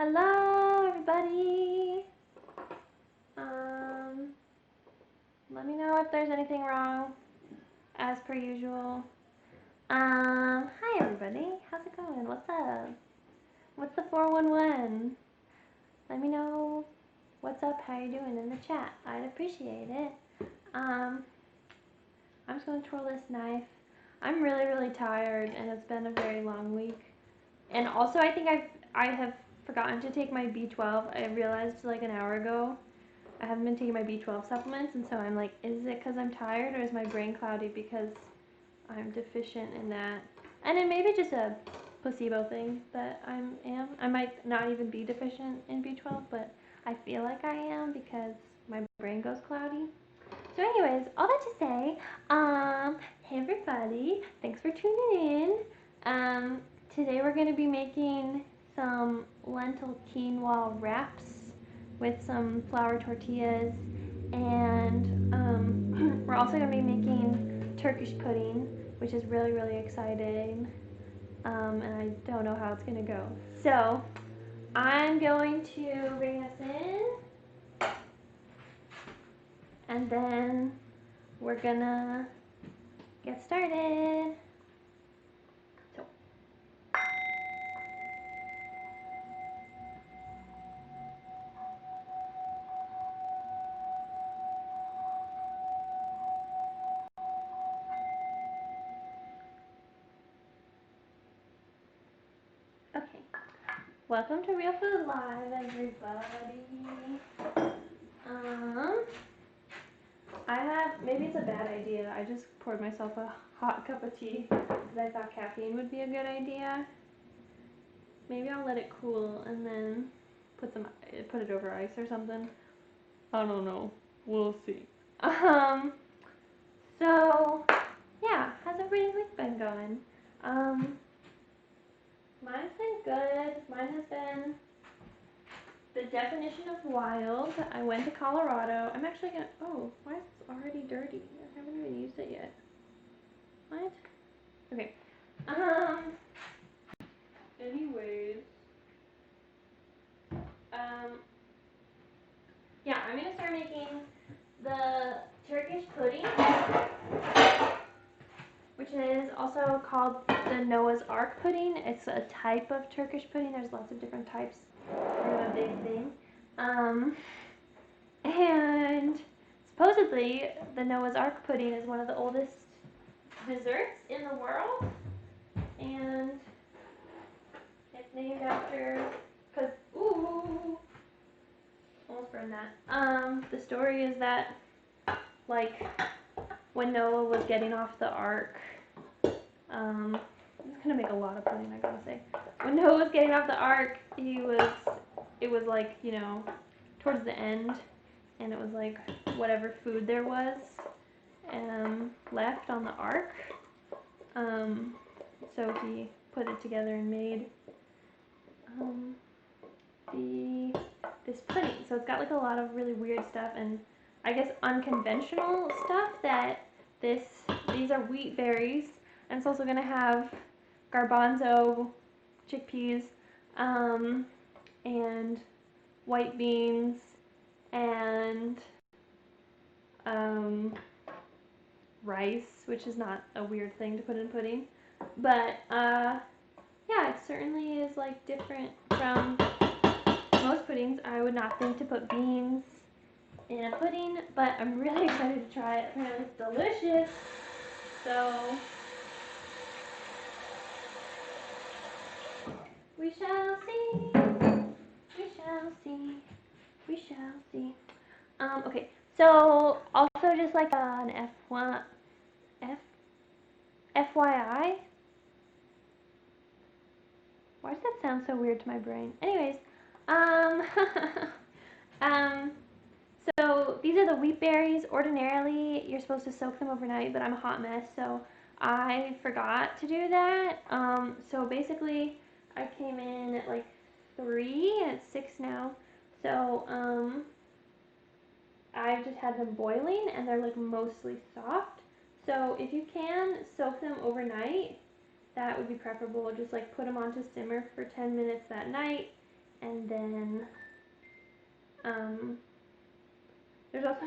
Hello, everybody. Let me know if there's anything wrong, as per usual. Hi, everybody. How's it going? What's up? What's the 411? Let me know what's up, how you doing in the chat. I'd appreciate it. I'm just going to twirl this knife. I'm really, really tired, and it's been a very long week. And also, I think I have forgotten to take my B12. I realized like an hour ago. I haven't been taking my B12 supplements, and so I'm like, is it because I'm tired, or is my brain cloudy because I'm deficient in that? And it may be just a placebo thing that I am. I might not even be deficient in B12, but I feel like I am because my brain goes cloudy. So anyways, all that to say, hey everybody, thanks for tuning in. Today we're going to be making some lentil quinoa wraps with some flour tortillas, and we're also going to be making Turkish pudding, which is really, really exciting, and I don't know how it's going to go. So I'm going to bring us in, and then we're gonna get started. So. Okay. Welcome to Real Food Live, everybody. I have, maybe it's a bad idea. I just poured myself a hot cup of tea because I thought caffeine would be a good idea. Maybe I'll let it cool and then put it over ice or something. I don't know. We'll see. So yeah, how's everybody's week been going? Mine's been good. Mine has been the definition of wild. I went to Colorado. I'm actually gonna, oh, why is it already dirty? I haven't even used it yet. What? Okay. Anyways. Yeah, I'm gonna start making the Turkish pudding, which is also called the Noah's Ark pudding. It's a type of Turkish pudding. There's lots of different types. Kind of a big thing. And supposedly the Noah's Ark pudding is one of the oldest desserts in the world, and it's named after, cause ooh, almost burned that. The story is that like when Noah was getting off the ark, I'm gonna make a lot of pudding, I gotta say. When Noah was getting off the ark, it was like, you know, towards the end, and it was like whatever food there was left on the ark. So he put it together and made this pudding. So it's got like a lot of really weird stuff and I guess unconventional stuff that these are wheat berries, and it's also gonna have garbanzo, chickpeas, and white beans, and rice, which is not a weird thing to put in pudding, but yeah, it certainly is like different from most puddings. I would not think to put beans in a pudding, but I'm really excited to try it. Apparently it's delicious. So we shall see. We shall see. We shall see. Okay. So also just like an FYI. Why does that sound so weird to my brain? Anyways, um, so these are the wheat berries. Ordinarily, you're supposed to soak them overnight, but I'm a hot mess, so I forgot to do that. So basically, I came in at like 3, and it's 6 now. So, I just had them boiling, and they're like mostly soft. So if you can soak them overnight, that would be preferable. Just like put them on to simmer for 10 minutes that night, and then there's also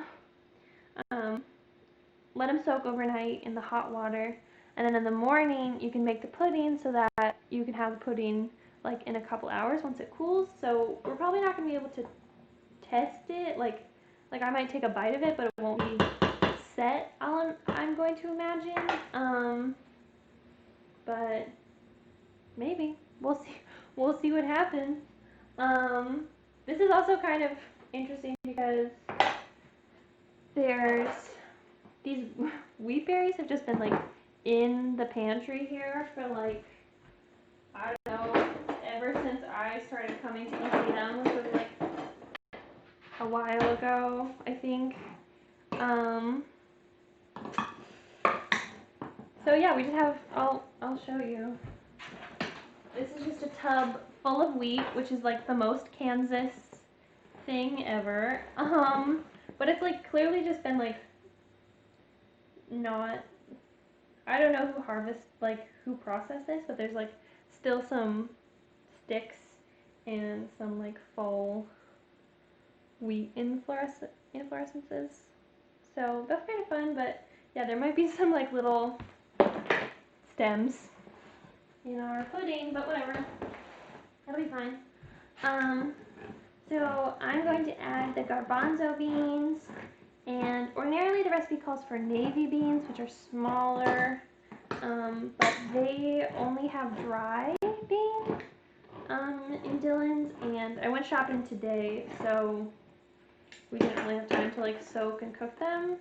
let them soak overnight in the hot water, and then in the morning you can make the pudding so that you can have the pudding like in a couple hours once it cools. So we're probably not going to be able to test it, like I might take a bite of it, but it won't be set, I'm going to imagine. But maybe we'll see what happens. This is also kind of interesting because there's these wheat berries have just been like in the pantry here for like, I don't know, ever since I started coming to ECM, which was like a while ago, I think. So yeah, we just have, I'll show you. This is just a tub full of wheat, which is like the most Kansas thing ever. But it's like clearly just been like not, I don't know who processed this, but there's like still some sticks and some like fall wheat inflorescences. So that's kind of fun, but yeah, there might be some like little stems in our pudding, but whatever. That'll be fine. So I'm going to add the garbanzo beans, and ordinarily the recipe calls for navy beans, which are smaller, but they only have dry beans in Dillon's, and I went shopping today, so we didn't really have time to like soak and cook them.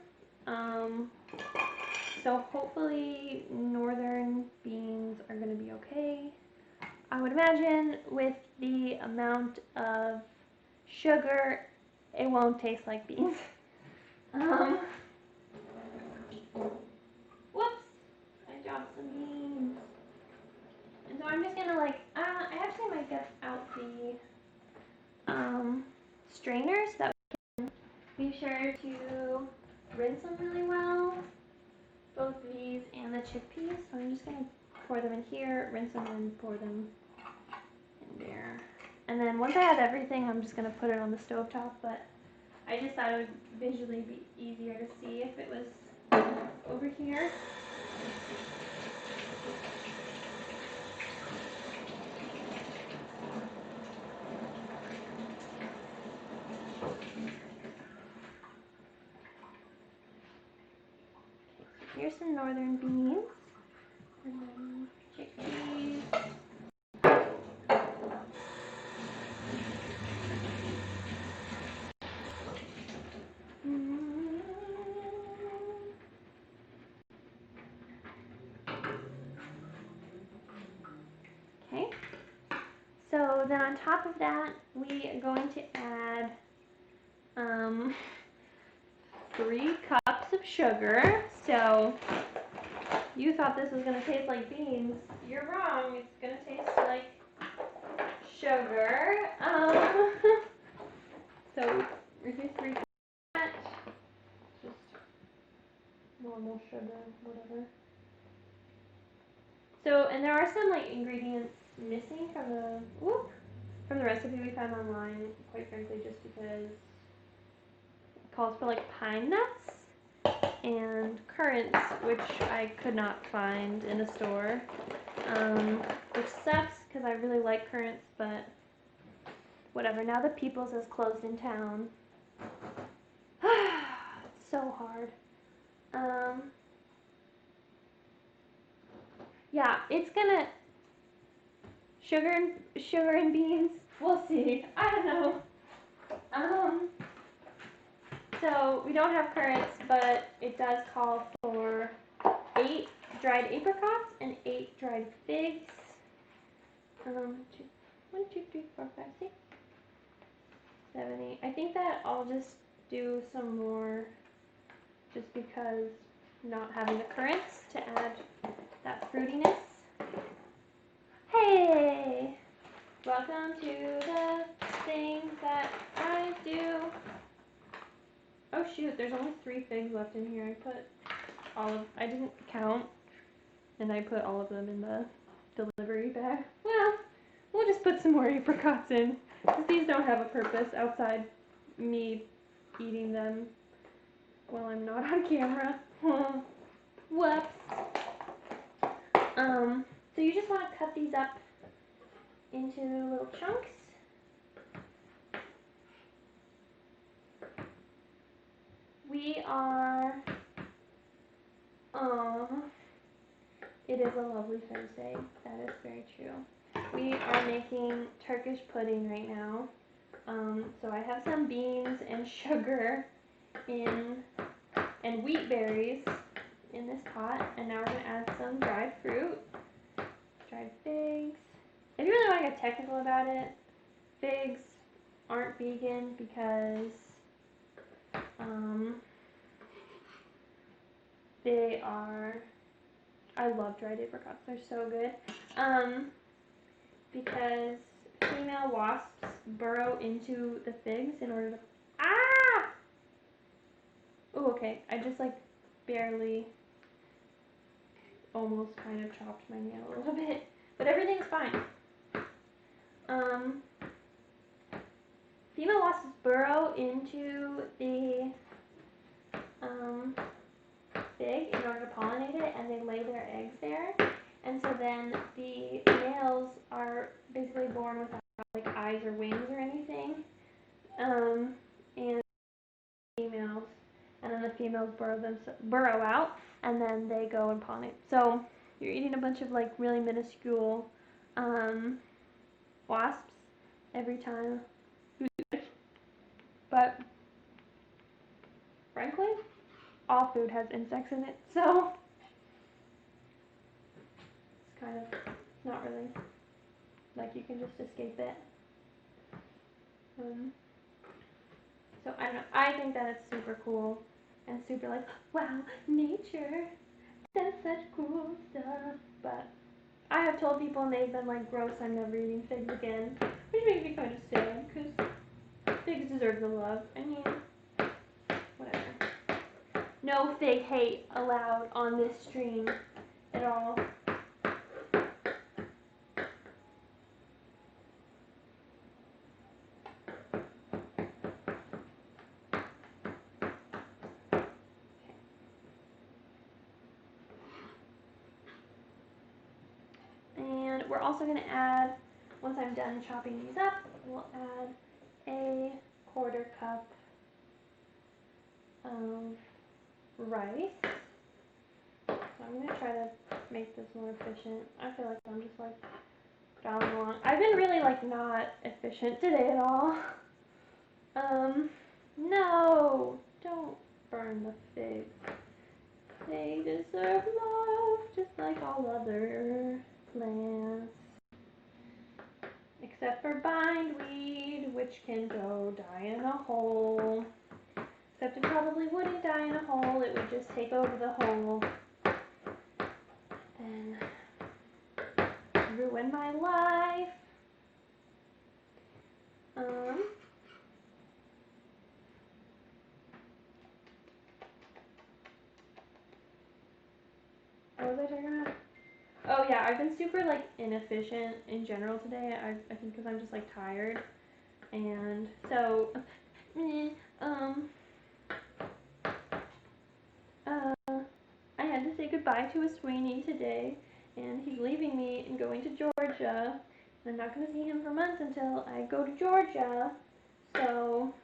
So hopefully northern beans are going to be okay. I would imagine with the amount of sugar, it won't taste like beans. Whoops, I dropped some beans. And so I'm just gonna like, I actually might get out the strainers so that we can be sure to rinse them really well. Both these and the chickpeas. So I'm just gonna pour them in here, rinse them, and pour them in there. And then once I have everything, I'm just gonna put it on the stovetop, but I just thought it would visually be easier to see if it was over here. Here's some northern beans, and then chickpeas. Okay, so then on top of that, we are going to add 3 cups of sugar. So you thought this was going to taste like beans. You're wrong. It's going to taste like sugar. So here's 3 cups. Just normal sugar, whatever. So, and there are some like ingredients missing from the recipe we found online, quite frankly, just because it calls for like pine nuts and currants, which I could not find in the store, which sucks because I really like currants, but whatever. Now the People's is closed in town. It's so hard. Yeah, it's gonna sugar and beans. We'll see. I don't know. So we don't have currants, but it does call for 8 dried apricots and 8 dried figs. 1, 2, 3, 4, 5, 6, 7, 8. I think that I'll just do some more, just because not having the currants to add that fruitiness. Hey! Welcome to the things that I do. Oh shoot, there's only 3 figs left in here. I didn't count, and I put all of them in the delivery bag. Well, we'll just put some more apricots in. These don't have a purpose outside me eating them while I'm not on camera. Whoops. So you just want to cut these up into little chunks. We are, it is a lovely Thursday. That is very true. We are making Turkish pudding right now. So I have some beans and sugar and wheat berries in this pot, and now we're going to add some dried fruit, dried figs. If you really want to get technical about it, figs aren't vegan because they are, I love dried apricots, they're so good, because female wasps burrow into the figs in order to, oh, okay, I just like barely almost kind of chopped my nail a little bit, but everything's fine. Female wasps burrow into the fig in order to pollinate it, and they lay their eggs there. And so then the males are basically born without like eyes or wings or anything. And females, and then the females burrow out, and then they go and pollinate. So you're eating a bunch of like really minuscule wasps every time. But frankly, all food has insects in it, so it's kind of not really like you can just escape it. So I don't know. I think that it's super cool and super like, wow, nature, that's such cool stuff. But I have told people and they've been like, gross, I'm never eating figs again, which makes me kind of sad because figs deserve the love. I mean, whatever. No fig hate allowed on this stream at all. And we're also going to add, once I'm done chopping these up, we'll add a 1/4 cup of rice. So I'm going to try to make this more efficient. I feel like I'm just like going along. I've been really like not efficient today at all. No, don't burn the figs. They deserve love just like all other plants. Except for bindweed, which can go die in a hole. Except it probably wouldn't die in a hole, it would just take over the hole and ruin my life. What was I talking about? Oh yeah, I've been super like inefficient in general today. I think because I'm just like tired, and so I had to say goodbye to a Sweeney today, and he's leaving me and going to Georgia. And I'm not going to see him for months until I go to Georgia. So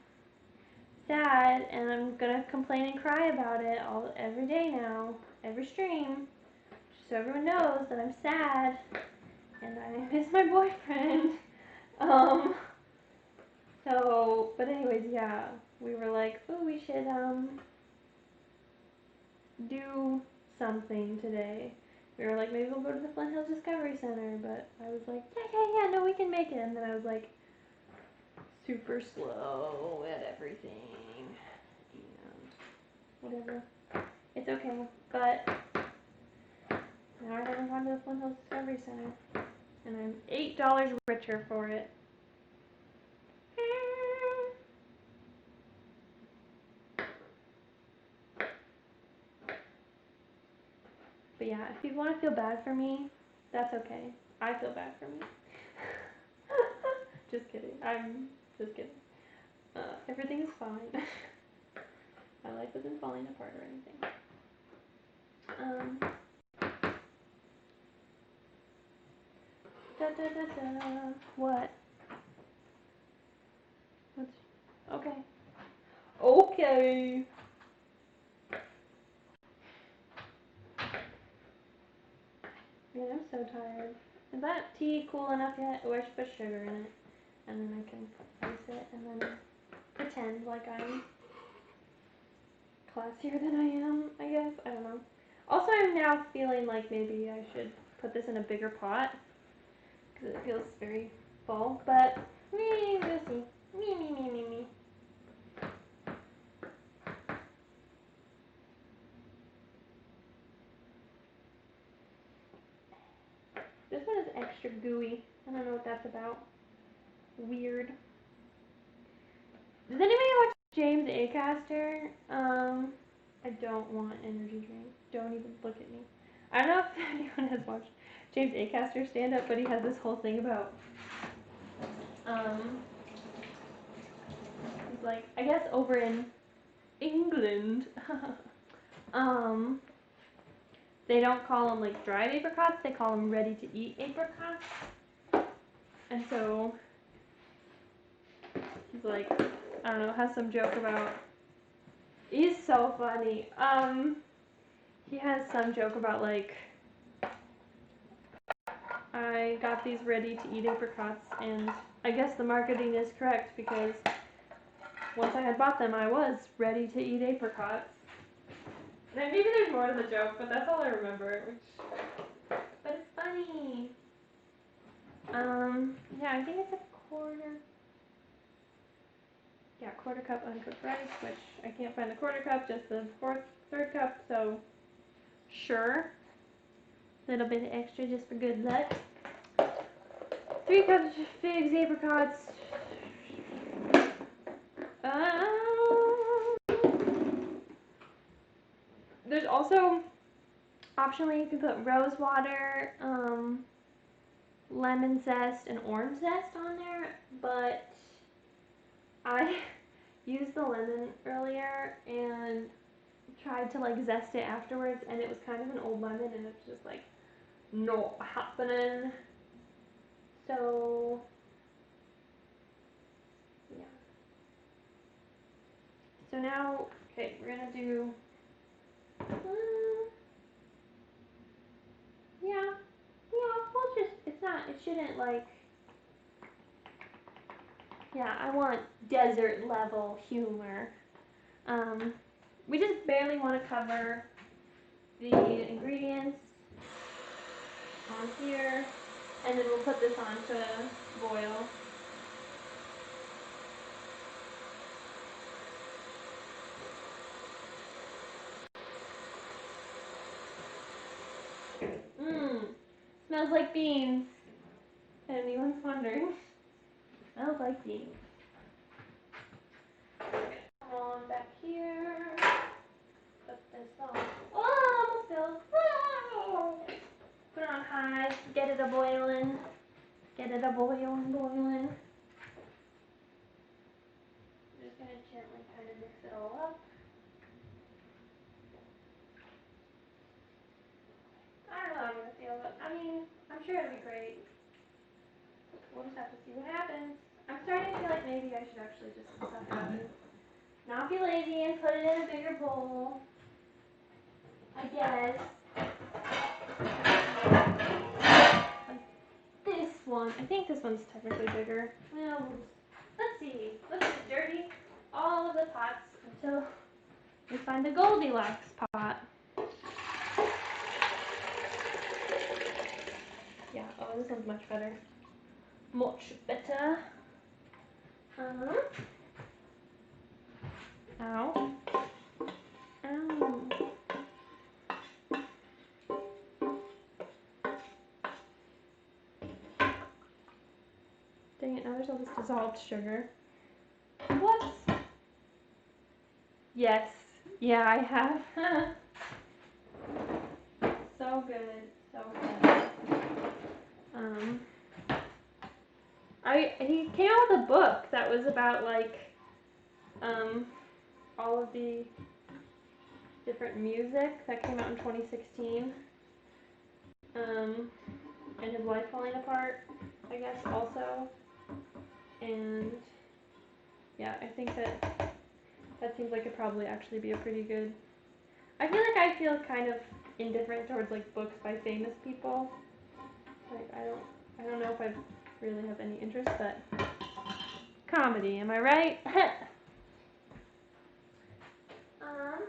sad, and I'm gonna complain and cry about it every day now, every stream, so everyone knows that I'm sad and I miss my boyfriend. But anyways, yeah, we were like, oh, we should do something today. We were like, maybe we'll go to the Flint Hills Discovery Center, but I was like, yeah, no, we can make it. And then I was like, super slow at everything, and whatever. It's okay, but now I haven't gone to the Flint Hills Discovery Center, and I'm $8 richer for it. But yeah, if you want to feel bad for me, that's okay. I feel bad for me. Just kidding. I'm just kidding. Everything is fine. My life isn't falling apart or anything. Da da da da. What? What's okay? Okay. Man, I'm so tired. Is that tea cool enough yet? Or I should put sugar in it, and then I can ice it, and then pretend like I'm classier than I am. I guess I don't know. Also, I'm now feeling like maybe I should put this in a bigger pot because it feels very full. But we'll see. Me. This one is extra gooey. I don't know what that's about. Weird. Does anybody watch James Acaster? I don't want energy drink. Don't even look at me. I don't know if anyone has watched James Acaster stand up, but he has this whole thing about he's like, I guess over in England, they don't call them like dried apricots, they call them ready to eat apricots. And so he's like, I don't know, has some joke about, he's so funny. He has some joke about like, I got these ready to eat apricots, and I guess the marketing is correct because once I had bought them, I was ready to eat apricots. And maybe there's more to the joke, but that's all I remember. But it's funny. Yeah, I think it's a quarter. Yeah, quarter cup uncooked rice, which I can't find the quarter cup, just the third cup. So sure, a little bit extra just for good luck. 3 cups of figs, apricots. There's also, optionally, you can put rose water, lemon zest, and orange zest on there, but I used the lemon earlier and tried to like zest it afterwards, and it was kind of an old lemon, and it's just like not happening. So yeah. So now, okay, we're gonna do. Yeah, we'll just. It's not. It shouldn't like. Yeah, I want desert level humor. We just barely want to cover the ingredients on here, and then we'll put this on to boil. Smells like beans. If anyone's wondering. Smells like beans. Come on back here. Put this on. Oh, almost spilled. Oh. Put it on high. Get it a boiling. Get it a boiling. I'm just gonna gently kind of mix it all up. I don't know how I'm gonna feel, but I mean, I'm sure it'll be great. We'll just have to see what happens. I'm starting to feel like maybe I should actually just suck it up and not be lazy and put it in a bigger bowl. I guess. Like this one. I think this one's technically bigger. Well, let's see. Let's just dirty all of the pots until we find the Goldilocks pot. Yeah, oh, this one's much better. Much better. Ow. Ow. Dang it, now there's all this dissolved sugar. Whoops. Yes. Yeah, I have. So good. So good. He came out with a book that was about like all of the different music that came out in 2016. And his life falling apart, I guess, also. And yeah, I think that seems like it'd probably actually be a pretty good. I feel kind of indifferent towards like books by famous people. Like I don't know if I really have any interest, but comedy, am I right? um,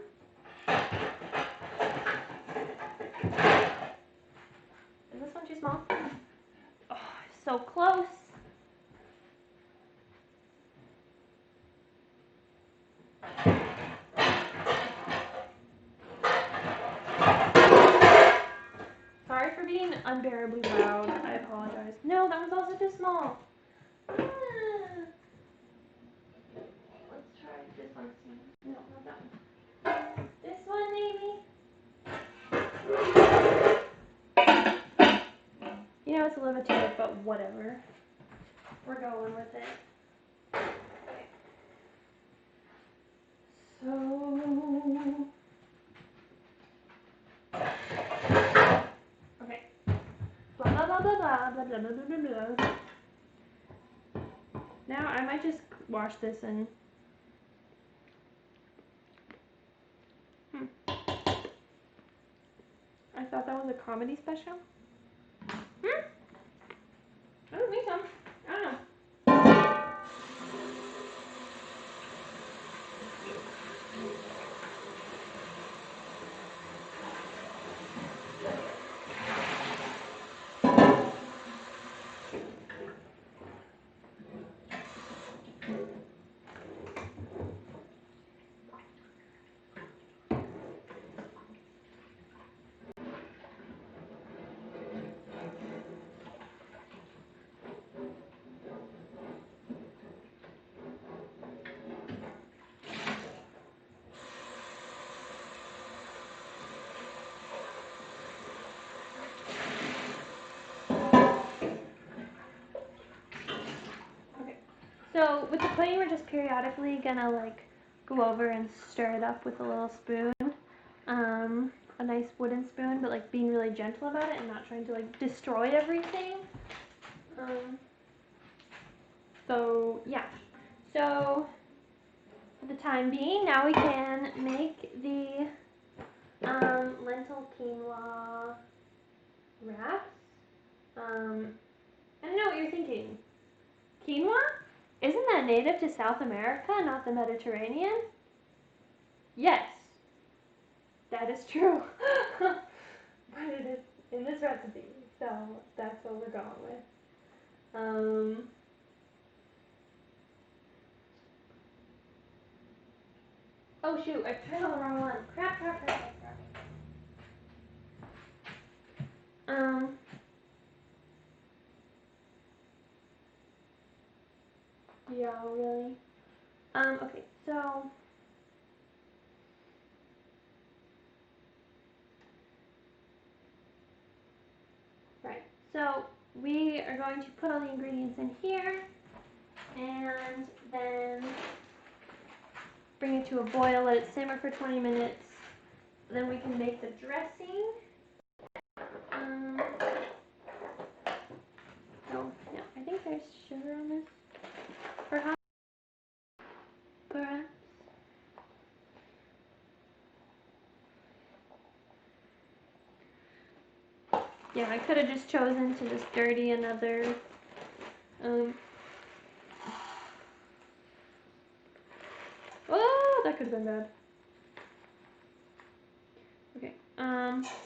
is this one too small? Oh, so close. Sorry for being unbearably loud. I apologize. No, that one's also too small. Ah. Let's try this one. No, not that one. This one, maybe? You know, it's a little bit too big, but whatever. We're going with it. Okay. So... Okay. Blah, blah, blah, blah, blah, blah, blah, blah, blah, blah. Now, I might just wash this and... I thought that was a comedy special. I don't think so. I don't know. Okay. So, with the pudding, we're just periodically gonna, like, go over and stir it up with a little spoon. A nice wooden spoon, but, like, being really gentle about it and not trying to, like, destroy everything. So, yeah. So, for the time being, now we can make the lentil quinoa wraps. I don't know what you're thinking. Quinoa? Isn't that native to South America, not the Mediterranean? Yes, that is true. But it is in this recipe, so that's what we're going with. Oh shoot, I turned on the wrong one. Crap. Yeah, really. Okay, so right. So we are going to put all the ingredients in here and then bring it to a boil, let it simmer for 20 minutes. Then we can make the dressing. Oh, yeah, I think there's sugar on this. Perhaps. Yeah, I could have just chosen to just dirty another. Oh, that could have been bad. Okay.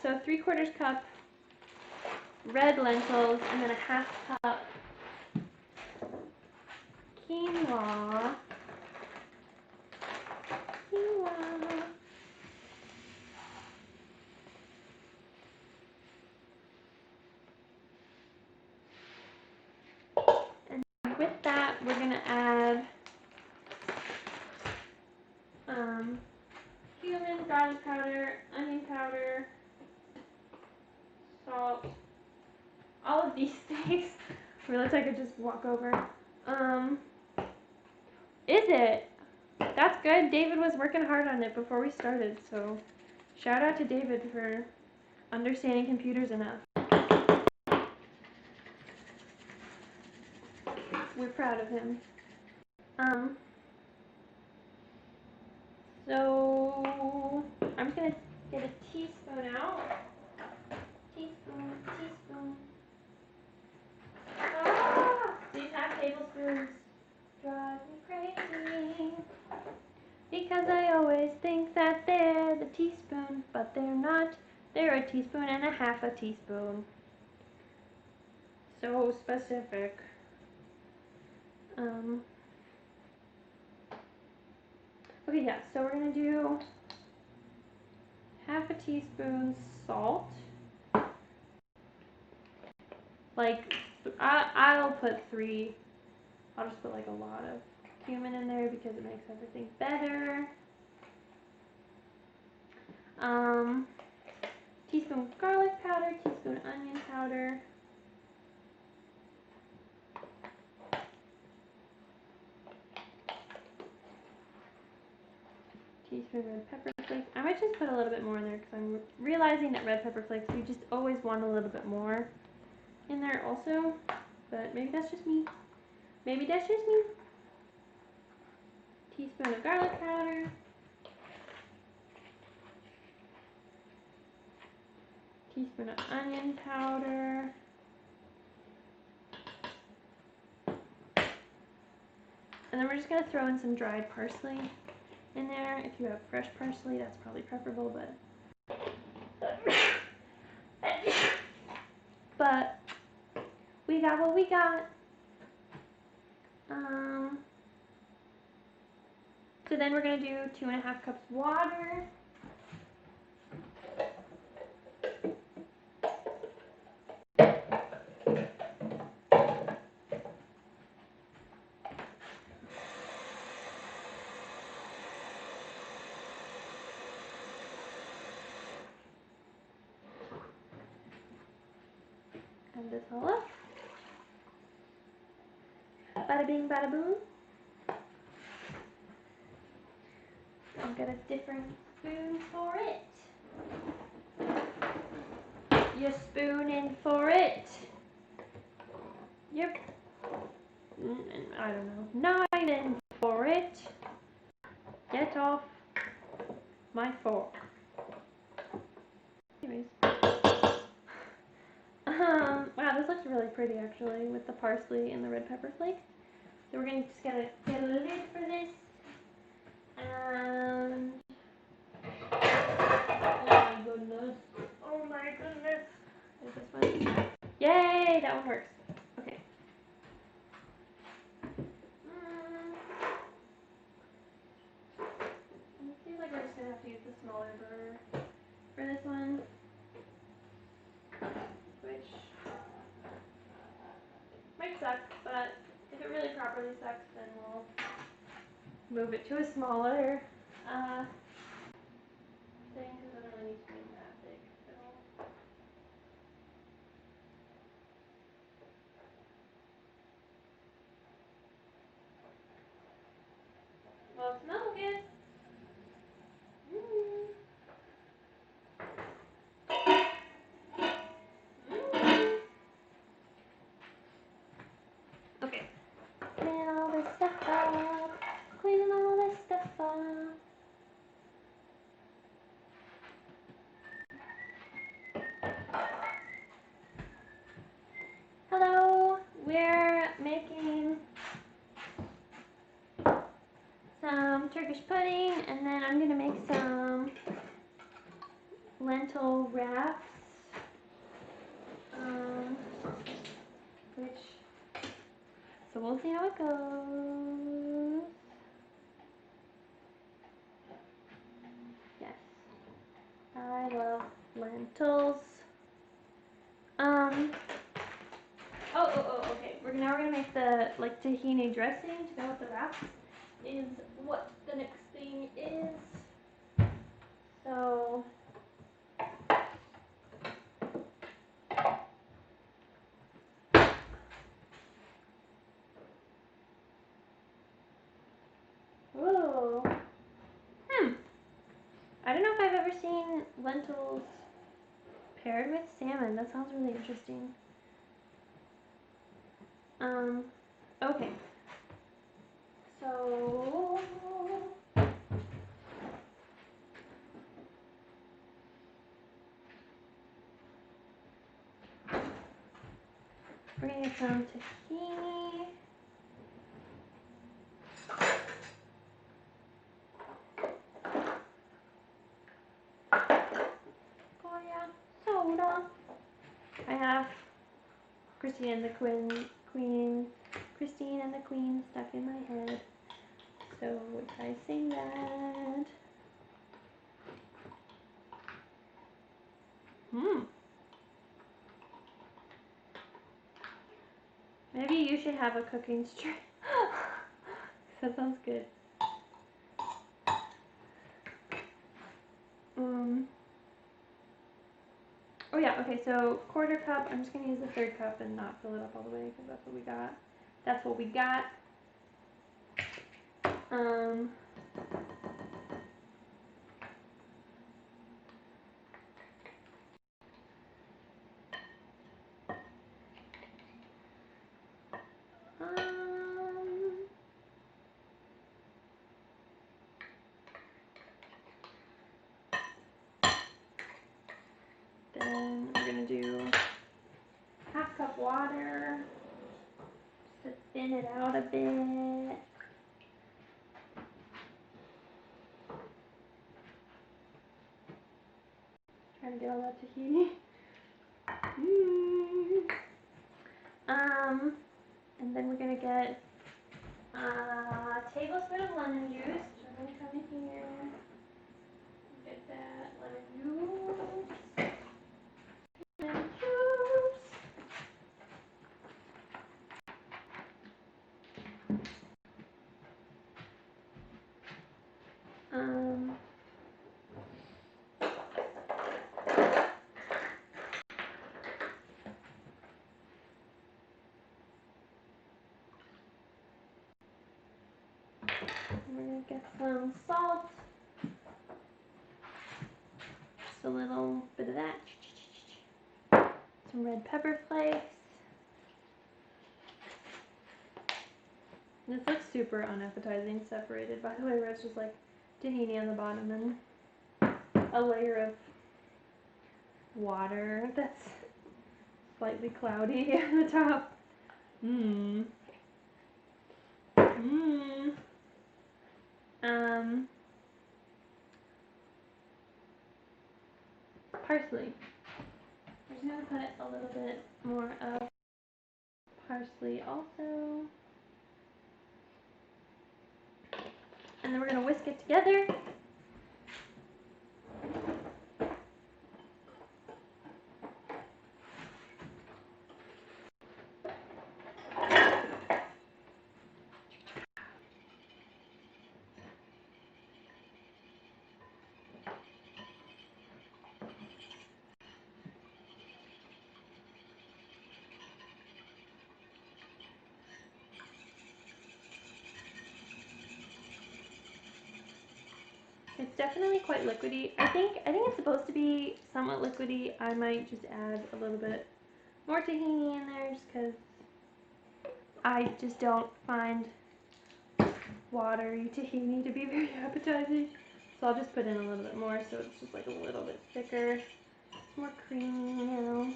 So 3/4 cup red lentils, and then a 1/2 cup quinoa. And with that, we're gonna add cumin, garlic powder, onion powder, salt, all of these things. realized I could just walk over. Is it? That's good. David was working hard on it before we started, so shout out to David for understanding computers enough. We're proud of him. So I'm just gonna get a teaspoon out. Teaspoon. Ah! These half tablespoons drive me crazy. Because I always think that they're the teaspoon, but they're not. They're a teaspoon and a half a teaspoon. So specific. Okay, yeah, so we're gonna do half a teaspoon salt. Like, I'll put 3. I'll just put like a lot of cumin in there because it makes everything better. Teaspoon garlic powder, teaspoon onion powder. Teaspoon red pepper flakes. I might just put a little bit more in there because I'm realizing that red pepper flakes, you just always want a little bit more in there also. But maybe that's just me. Maybe that's just me. Teaspoon of garlic powder. Teaspoon of onion powder. And then we're just going to throw in some dried parsley in there. If you have fresh parsley, that's probably preferable, but we got what we got. So then we're going to do 2.5 cups water. Add this all up. Bada bing, bada boom. I'll get a different spoon for it. You spoon in for it. Yep. I don't know. 9 in for it. Get off my fork. Anyways. Wow, this looks really pretty actually with the parsley and the red pepper flakes. So we're going to just get a lid for this. And oh my goodness. Is this one? Yay, that one works. Okay. It seems like we're just going to have to use the smaller burner for this one. Which might suck, but if it really properly sucks, then we'll move it to a smaller thing, because it doesn't really need to be that big. So. Well, it smells good. Okay. Cleaning all this stuff up. Cleaning all this stuff up. Hello. We're making some Turkish pudding, and then I'm gonna make some lentil wraps. So we'll see how it goes. Yes, I love lentils. Okay. Now we're gonna make the tahini dressing to go with the wraps. Is what the next thing is. So never seen lentils paired with salmon. That sounds really interesting. Okay. So we're gonna get some tahini. Oh yeah, soda. I have Christine and the Queen stuck in my head. So if I sing that, maybe you should have a cooking stream. That sounds good. Oh yeah, okay, so quarter cup. I'm just gonna use the third cup and not fill it up all the way because that's what we got. That's what we got. Um, then we're gonna do half cup water to thin it out a bit. Trying to get all that tahini. And then we're gonna get a tablespoon of lemon juice. So I'm gonna come in here, get that lemon juice. Lemon juice. We're gonna get some salt, just a little bit of that, some red pepper flakes. This looks super unappetizing, separated by the way, where it's just like tahini on the bottom and a layer of water that's slightly cloudy on the top. Parsley. I'm just gonna put a little bit more of parsley also. And then we're gonna whisk it together. It's definitely quite liquidy. I think it's supposed to be somewhat liquidy. I might just add a little bit more tahini in there just because I just don't find watery tahini to be very appetizing. So I'll just put in a little bit more so it's just like a little bit thicker, more creamy, you know.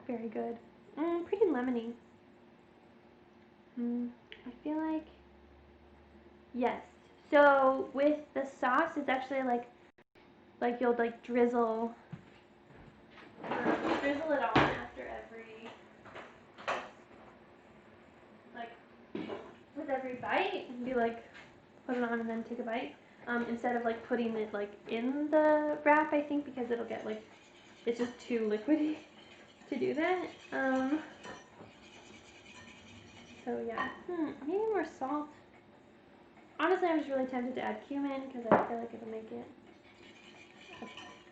Very good. Pretty lemony. I feel like, yes. So with the sauce, it's actually like you'll like drizzle it on after every, like with every bite, and be like put it on and then take a bite. Instead of like putting it like in the wrap, I think, because it'll get like, it's just too liquidy to do that. So yeah, maybe more salt. Honestly, I'm just really tempted to add cumin because I feel like it'll make it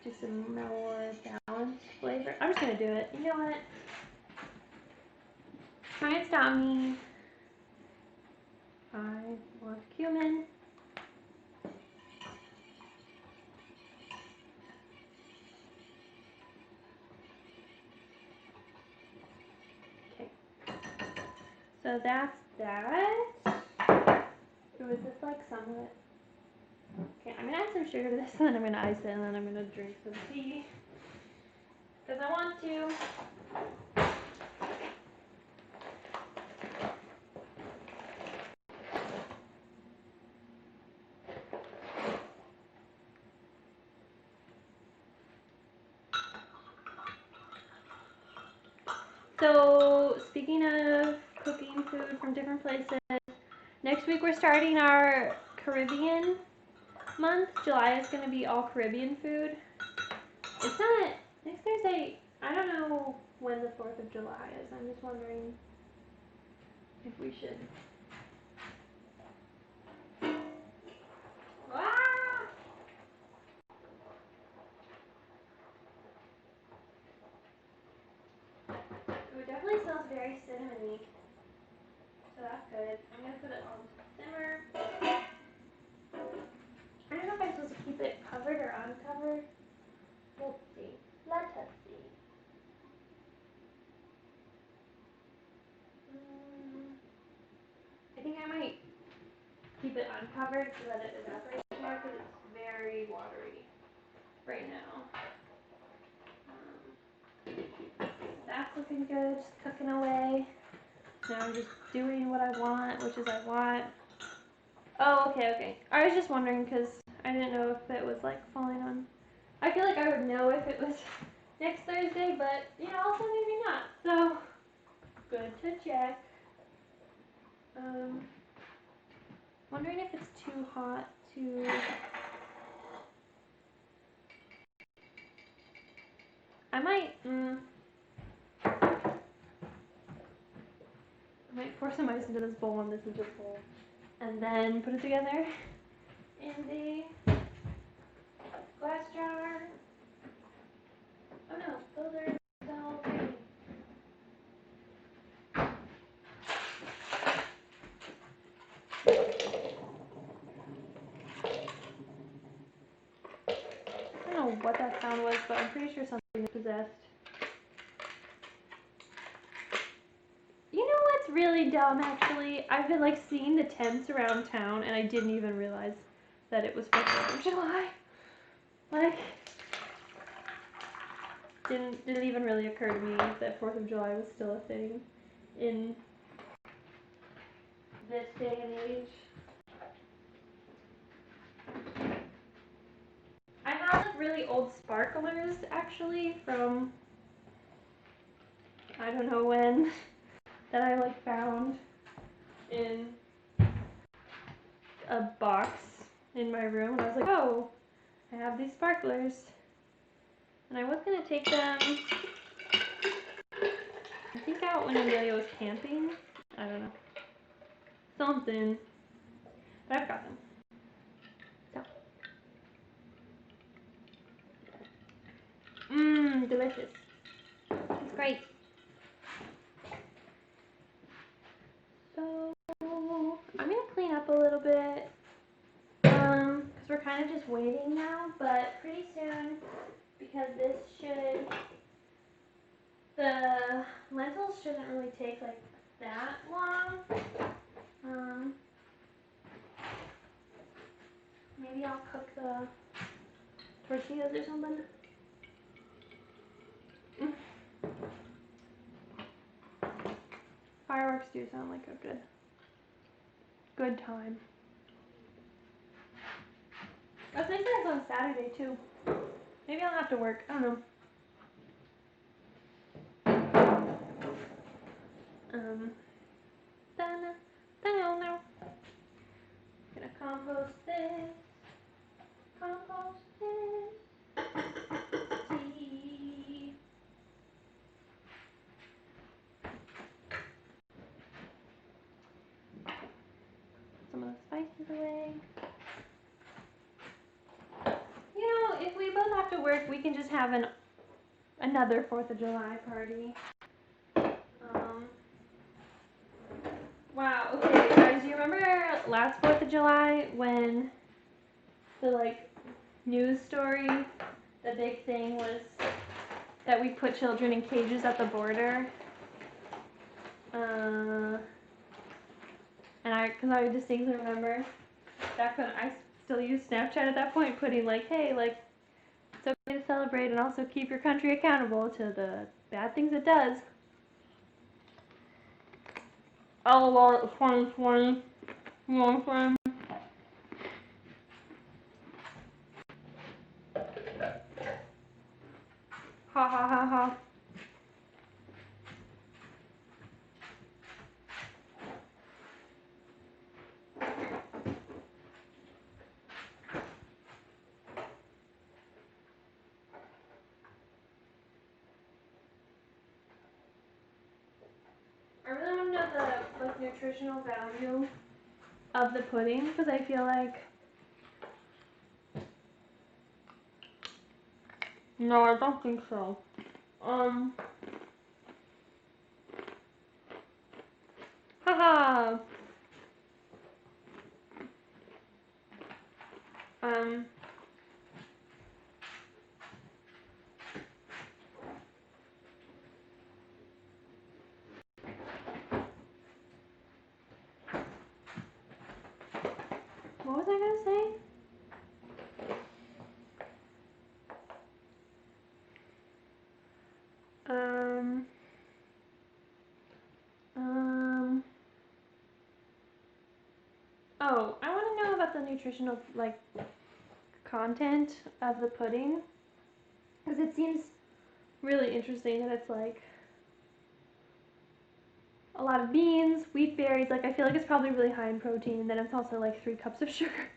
just a more balanced flavor. I'm just gonna do it. You know what? Try and stop me. I want cumin. Okay. So that's that. Ooh, is this like somewhat? Okay, I'm gonna add some sugar to this and then I'm gonna ice it and then I'm gonna drink some tea. Because I want to. So, speaking of cooking food from different places, next week we're starting our Caribbean month. July is going to be all Caribbean food. It's not next Thursday. I don't know when the 4th of July is. I'm just wondering if we should. Ah! Ooh, it definitely smells very cinnamony. So that's good. I'm going to put it on simmer. I don't know if I'm supposed to keep it covered or uncovered. Let's see. Let us see. I think I might keep it uncovered so that it evaporates more because it's very watery right now. That's looking good, just cooking away. Now I'm just doing what I want, which is I want. Oh, okay, okay. I was just wondering because I didn't know if it was like falling on. I feel like I would know if it was next Thursday, but you know, also maybe not. So good to check. Wondering if it's too hot to. I might. I might pour some ice into this bowl and this is just bowl, and then put it together in the glass jar. Oh no, those are so pretty. I don't know what that sound was, but I'm pretty sure something is possessed. You know what's really dumb actually? I've been like seeing the tents around town and I didn't even realize that it was 4th of July. Like, didn't even really occur to me that 4th of July was still a thing in this day and age. I have like really old sparklers actually from I don't know when that I like found in a box in my room and I was like, oh, I have these sparklers. And I was gonna take them I think out when Amelia was camping. I don't know. Something. But I've got them. So. Delicious. It's great. So I'm gonna clean up a little bit. Because we're kind of just waiting now, but pretty soon, because the lentils shouldn't really take like that long. Maybe I'll cook the tortillas or something. Fireworks do sound like a good time. I think that's on Saturday too. Maybe I'll have to work. I don't know. No. Gonna compost this. Compost this. Tea. Some of the spices away. You know, if we both have to work, we can just have another 4th of July party. Wow, okay, guys, you remember last 4th of July when the, news story, the big thing was that we put children in cages at the border? Because I distinctly remember back when I still used Snapchat at that point, putting hey, it's okay to celebrate and also keep your country accountable to the bad things it does. Oh, well, 2020, you know what I'm saying? Ha ha ha ha. I really want to know the nutritional value of the pudding because I feel like no, I don't think so. Haha. Um, what was I gonna say? Um, um. Oh, I want to know about the nutritional content of the pudding because it seems really interesting that it's a lot of beans, wheat berries. I feel like it's probably really high in protein, and then it's also 3 cups of sugar.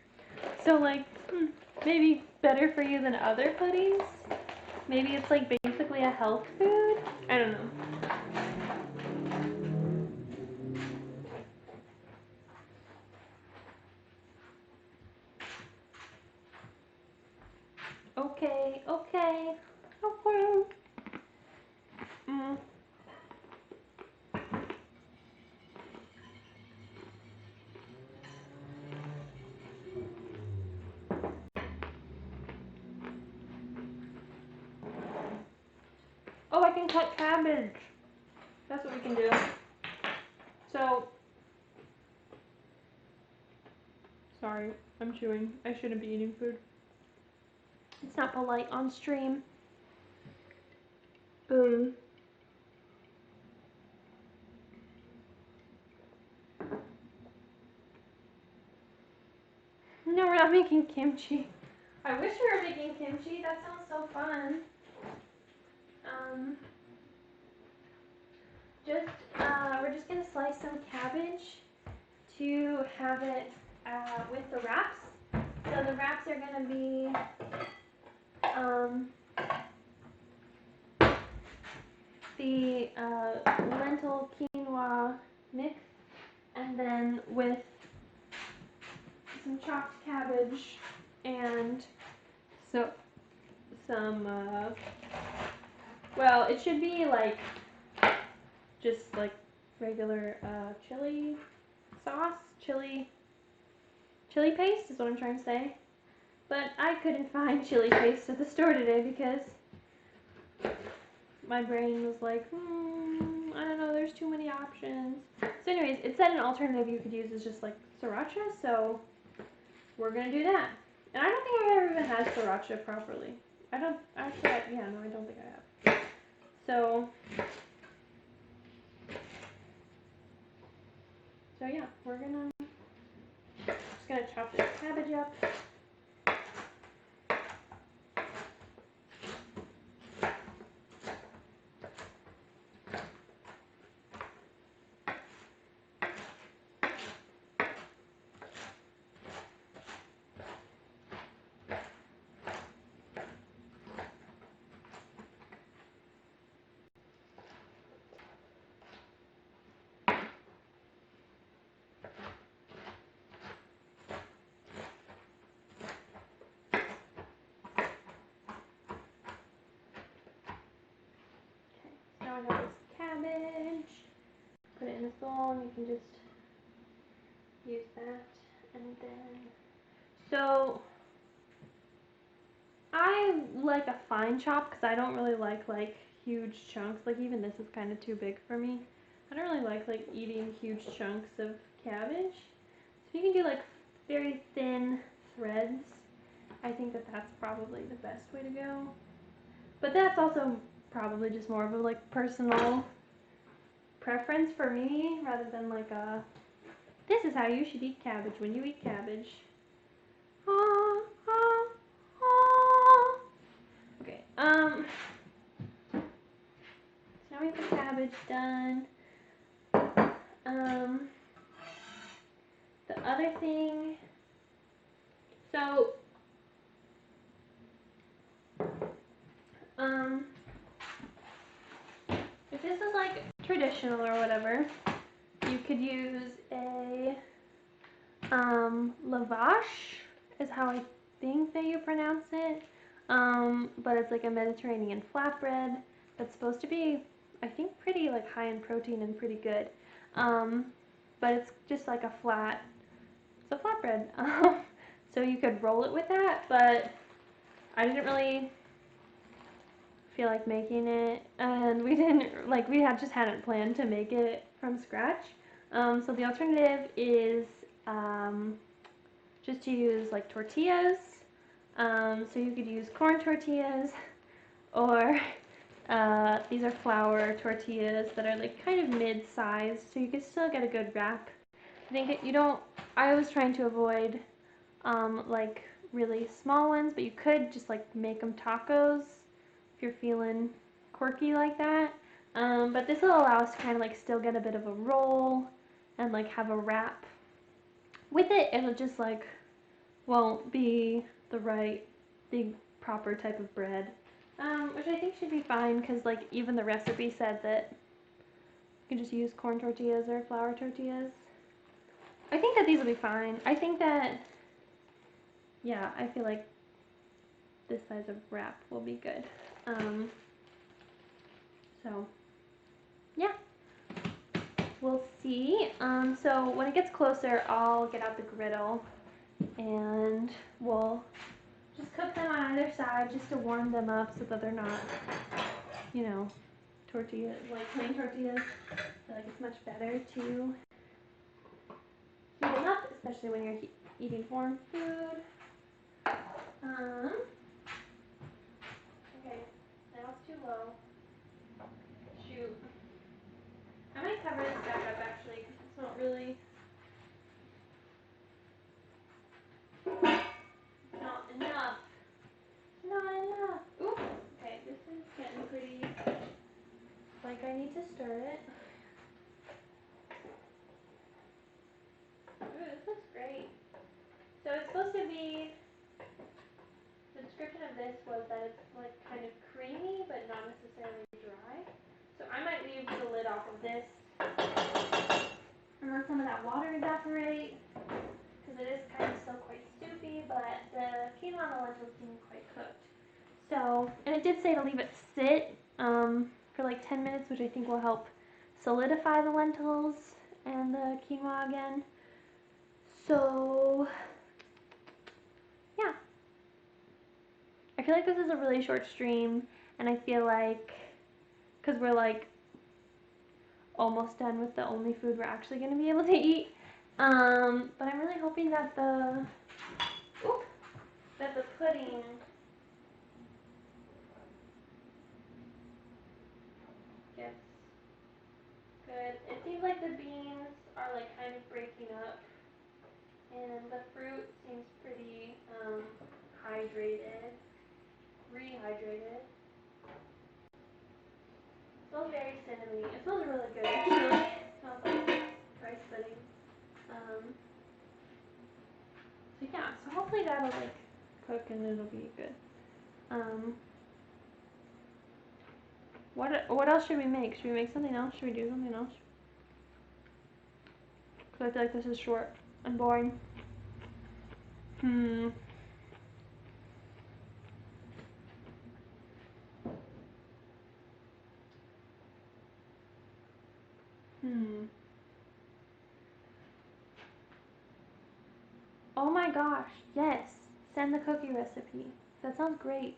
So maybe better for you than other puddings. Maybe it's basically a health food. I don't know. Okay, okay, okay. Mm. Oh, I can cut cabbage. That's what we can do. So, sorry, I'm chewing. I shouldn't be eating food. It's not polite on stream. No, we're not making kimchi. I wish we were making kimchi. That sounds so fun. Um, we're just gonna slice some cabbage to have it with the wraps. So the wraps are gonna be the lentil quinoa mix, and then with some chopped cabbage and so some well, it should be just regular chili sauce, chili paste is what I'm trying to say. But I couldn't find chili paste at the store today because my brain was I don't know, there's too many options. So anyways, it said an alternative you could use is just sriracha, so we're gonna do that. And I don't think I've ever even had sriracha properly. I don't actually. Yeah, no, I don't think I have. So yeah, we're just gonna chop this cabbage up. Now I got this cabbage. Put it in this bowl, and you can just use that. And then, so I like a fine chop because I don't really like huge chunks. Like even this is kind of too big for me. I don't really like eating huge chunks of cabbage. So if you can do like very thin threads, I think that that's probably the best way to go. But that's also probably just more of a like personal preference for me rather than like a this is how you should eat cabbage when you eat cabbage. Ah, ah, ah. Okay, so now we have the cabbage done. Um, the other thing, so, if this is like traditional or whatever, you could use a, lavash is how I think that you pronounce it. But it's like a Mediterranean flatbread that's supposed to be, I think, pretty like high in protein and pretty good. But it's just like a flat, it's a flatbread. So you could roll it with that, but I didn't really feel like making it, and we didn't like we had just hadn't planned to make it from scratch. So the alternative is just to use like tortillas. So you could use corn tortillas, or these are flour tortillas that are like kind of mid-sized, so you can still get a good wrap. I think you don't. I was trying to avoid like really small ones, but you could just like make them tacos if you're feeling quirky like that. But this will allow us to kind of like still get a bit of a roll and like have a wrap. With it, it'll just like won't be the right big proper type of bread, which I think should be fine because like even the recipe said that you can just use corn tortillas or flour tortillas. I think that these will be fine. I think that, yeah, I feel like this size of wrap will be good. So, yeah, we'll see. So when it gets closer, I'll get out the griddle and we'll just cook them on either side just to warm them up so that they're not, you know, tortillas, like plain tortillas. I feel like it's much better to heat them up, especially when you're eating warm food. Okay, now it's too low. Shoot. I might cover this back up actually because it's not really, not enough. Not enough. Ooh. Okay, this is getting pretty, like I need to stir it. Ooh, this looks great. So it's supposed to be, the description of this was that it's like kind of creamy but not necessarily dry. So I might leave the lid off of this and let some of that water evaporate because it is kind of still quite soupy, but the quinoa and the lentils seem quite cooked. So, and it did say to leave it sit for like 10 minutes, which I think will help solidify the lentils and the quinoa again. So, yeah. I feel like this is a really short stream, and I feel like, because we're like almost done with the only food we're actually going to be able to eat, but I'm really hoping that the pudding gets good. It seems like the beans are like kind of breaking up, and the fruit seems pretty hydrated, rehydrated. It smells very cinnamony. It smells really good actually. It smells like rice pudding. So yeah, so hopefully that'll like cook and it'll be good. Um, what else should we make? Should we make something else? Should we do something else? Because I feel like this is short and boring. Hmm. Hmm. Oh my gosh, yes. Send the cookie recipe. That sounds great.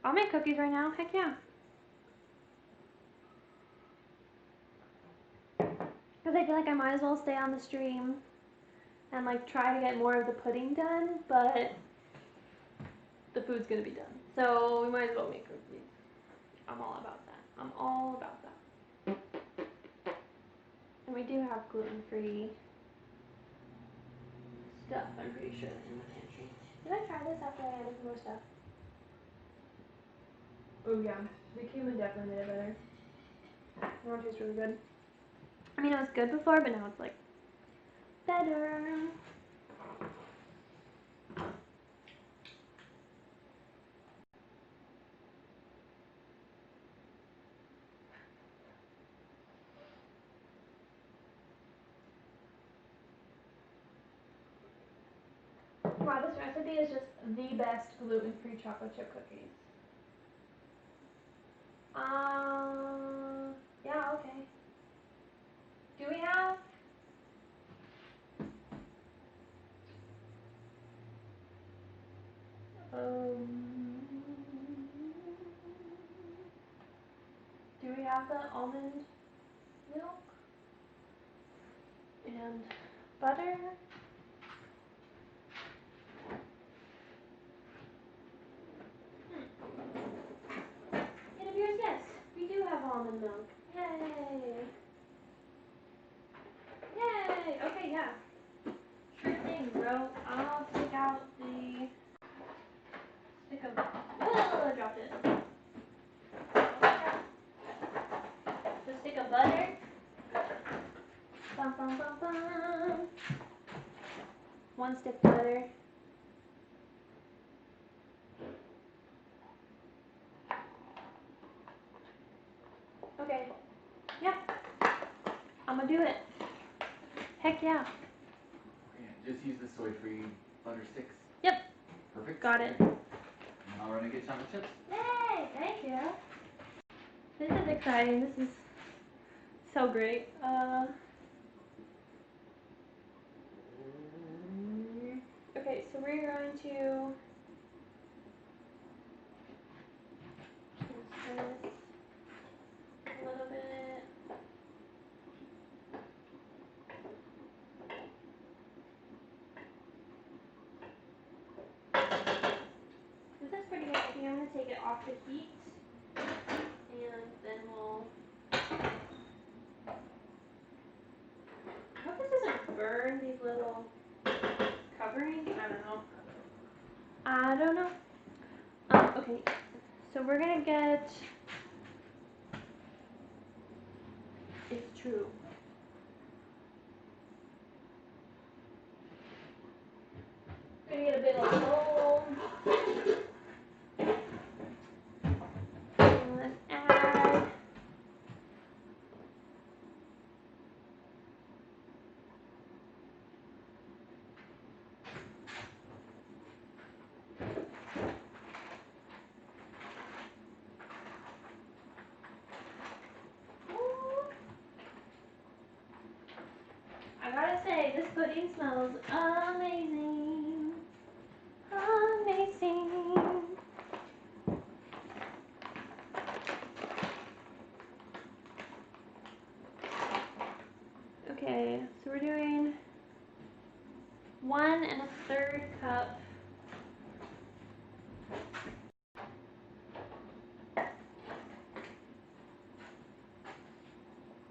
I'll make cookies right now. Heck yeah. Because I feel like I might as well stay on the stream and like try to get more of the pudding done, but the food's gonna be done. So we might as well make cookies. I'm all about that. I'm all about that. And we do have gluten-free stuff, I'm pretty sure, in the pantry. Did I try this after I added more stuff? Oh yeah, the cumin definitely made it better. Now it tastes really good. I mean, it was good before, but now it's like better. Wow, this recipe is just the best gluten-free chocolate chip cookies. Yeah, okay. Do we have? Do we have the almond milk and butter? It appears yes, we do have almond milk. Yay! Yay! Okay, yeah. Sure thing, bro. I'll take out the stick of. Whoa! I dropped it. The stick of butter. Bum bum bum bum. One stick butter. Okay. Yeah. I'm gonna do it. Heck yeah. Okay, just use the soy-free butter sticks. Yep. Perfect. Got it. And I'll run and get chocolate chips. Yay! Thank you. This is exciting. This is so great. Okay, so we're going to stir this a little bit. This is pretty good. I think I'm gonna take it off the heat, and then we'll. I hope this doesn't burn these little coverings. I don't know. Okay. So we're gonna get. It's true. We're gonna get a big old bowl. And add. I gotta say, this pudding smells amazing. Amazing. Okay, so we're doing 1 1/3 cup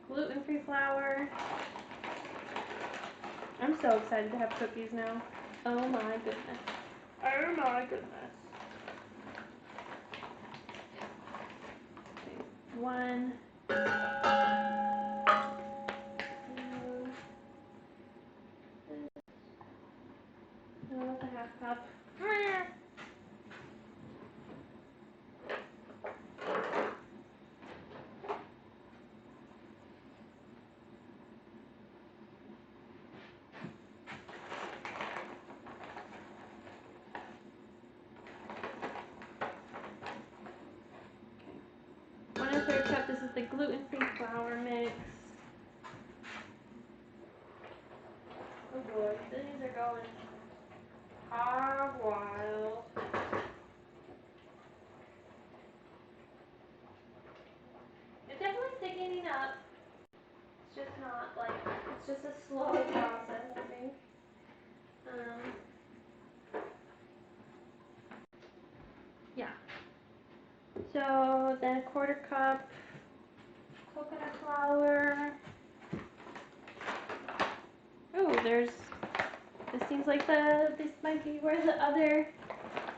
gluten-free flour. I'm so excited to have cookies now. Oh my goodness. Oh my goodness. Okay, 1, 2, 1/2 cup. Okay. 1 1/3 cup. This is the gluten-free flour mix. Oh boy. These are going hog wild. It's definitely thickening up. It's just not like, it's just a slow process, I think. Yeah. So then a quarter cup coconut flour. Oh, this seems like this might be where the other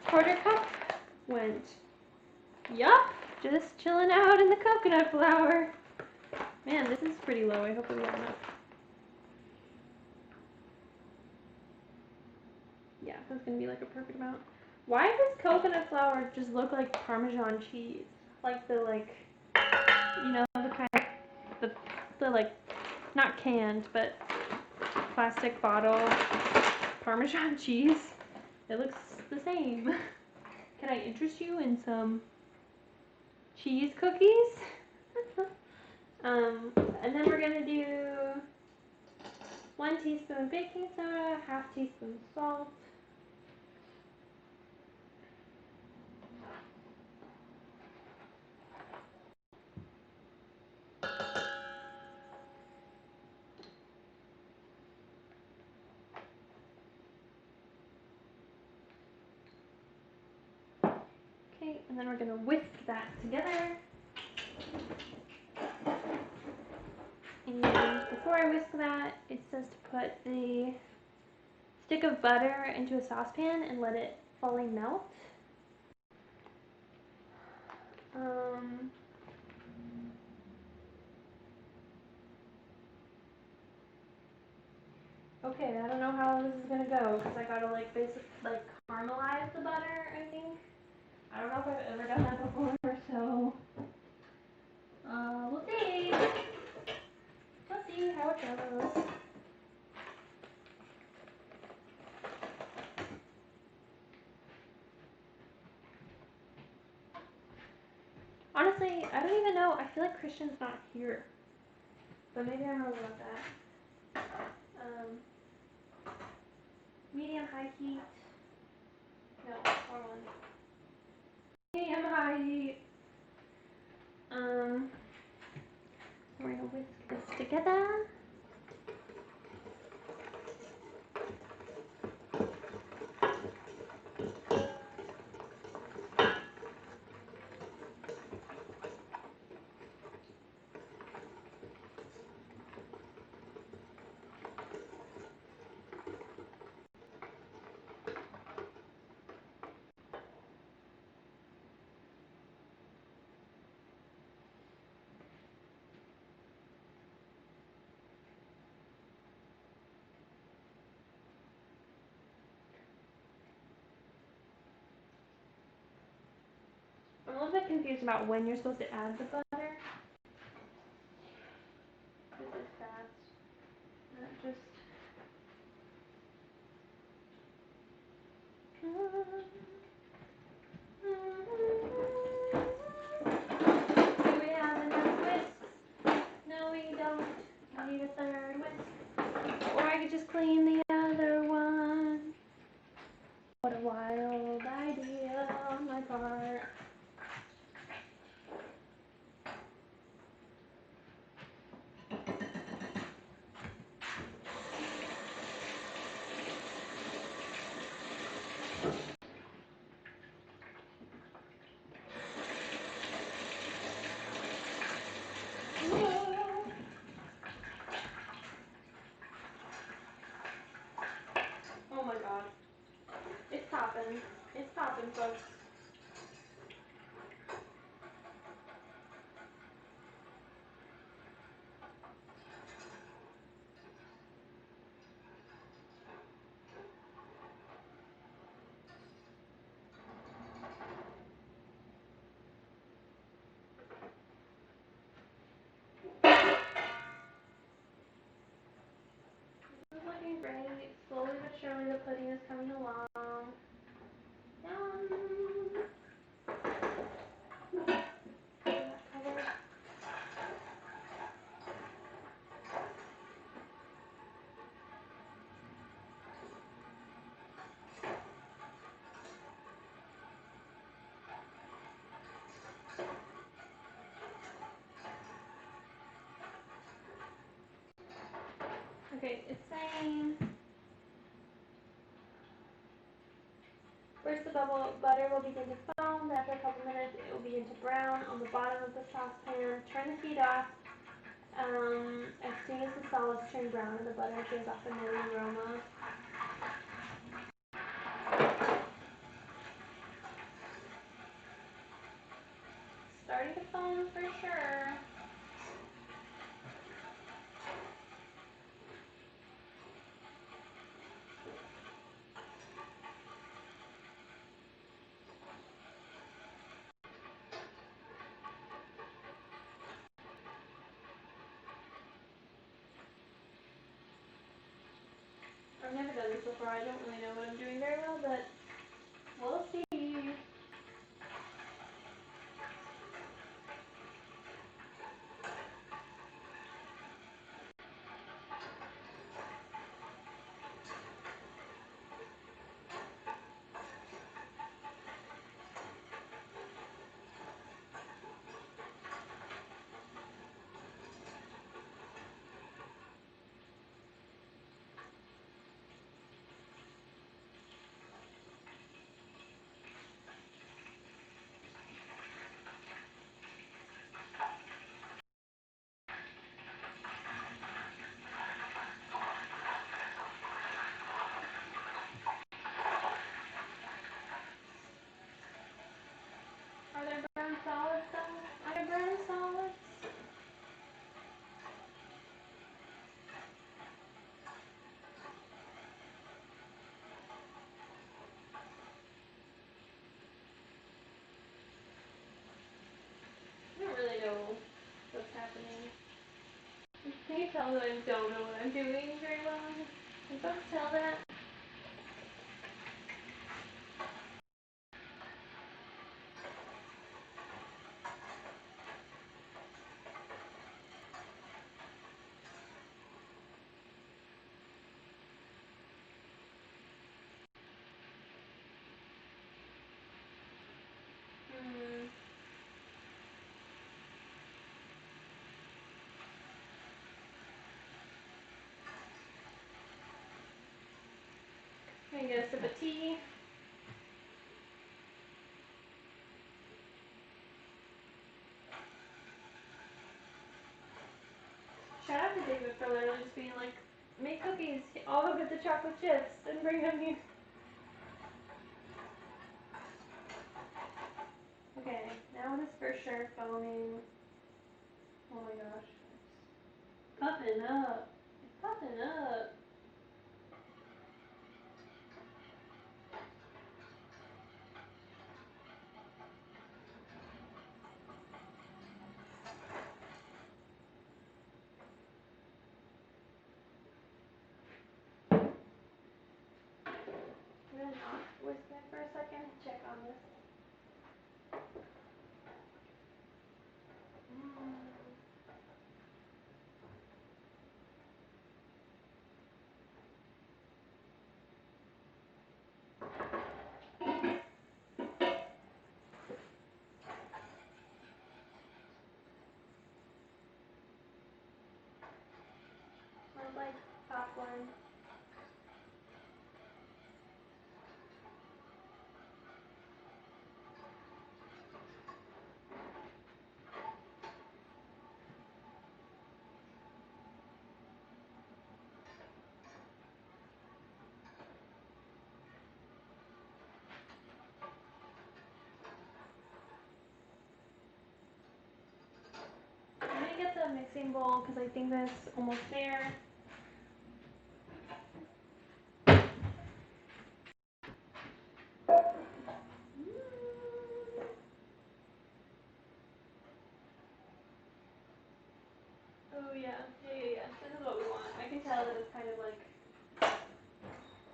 quarter cup went. Yup, just chilling out in the coconut flour. Man, this is pretty low. I hope that we have enough. Yeah, that's gonna be like a perfect amount. Why does coconut flour just look like Parmesan cheese? Like the the kind of the like not canned but plastic bottle Parmesan cheese. It looks the same. Can I interest you in some cheese cookies? And then we're gonna do 1 teaspoon baking soda, ½ teaspoon salt. Okay, and then we're gonna whisk that together. And before I whisk that, it says to put the stick of butter into a saucepan and let it fully melt. Okay, I don't know how this is gonna go because I gotta like caramelize the butter, I think. I don't know if I've ever done that before, so we'll see. We'll see how it goes. Honestly, I don't even know. I feel like Christian's not here, but maybe I'm wrong about that. Medium high heat. No, wrong one. Medium high heat. We're gonna whisk this together. I'm a little bit confused about when you're supposed to add the butter. This is fast. Not just. Do we have enough whisk? No, we don't. We need a third whisk. Or I could just clean the other one. What a wild idea on my part. Oh my god. It's popping. It's popping, folks. This is looking great. Slowly but surely the pudding is coming along. Yum. That covered. Okay, it's saying first the butter will begin to foam, then after a couple minutes it will begin to brown on the bottom of the saucepan. Turn the heat off as soon as the solids turn brown and the butter gives off a nutty aroma. Starting to foam for sure. I've never done this before. I don't really know what I'm doing very well, but we'll see. Are there brown solids though? Are there brown solids? I don't really know what's happening. Can you tell that I don't know what I'm doing very well? Can folks tell that? Can I get a sip of tea? Shout out to David for literally just being like, make cookies, I'll go get the chocolate chips and bring them here. Okay, now it is for sure foaming. Oh my gosh. It's puffing up. It's puffing up. I'm gonna not whisk it for a second and check on this. Smells like popcorn. I'm gonna get the mixing bowl because I think that's almost there. Oh yeah. This is what we want. I can tell that it's kind of like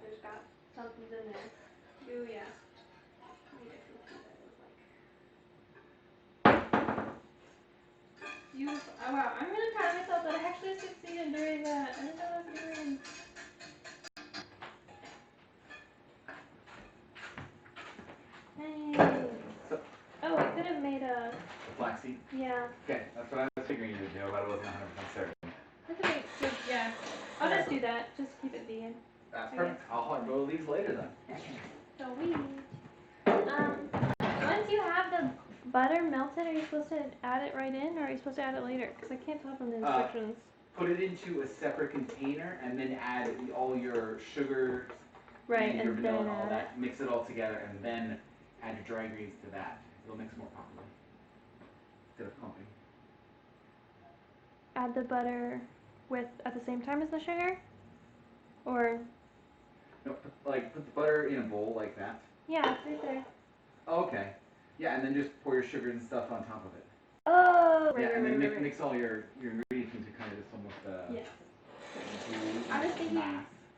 there's got something's in there. Oh yeah. Let me get some tea that goes like. Beautiful. Oh wow, I'm really proud of myself that I actually succeeded in doing that. I didn't know what I was doing. Thanks. So, Oh, we could have made a. flaxseed? Yeah. Okay, that's what I was figuring you would do, but I wasn't 100% certain. That's okay. Yeah. I'll just do That's I perfect. guess. I'll hot boil these later then. Sweet. Once you have the butter melted, are you supposed to add it right in, or are you supposed to add it later? Because I can't tell from the instructions. Put it into a separate container and then add all your sugar Right, and your and vanilla then and all add it. that. Mix it all together and then add your dry ingredients to that. It'll mix more properly instead of pumping. Add the butter with at the same time as the sugar, or No, put the butter in a bowl like that. yeah, it's right there. Oh, okay. Yeah, and then just pour your sugar and stuff on top of it. Oh, Yeah, and then right. mix all your ingredients into kind of this almost Yes. I was thinking,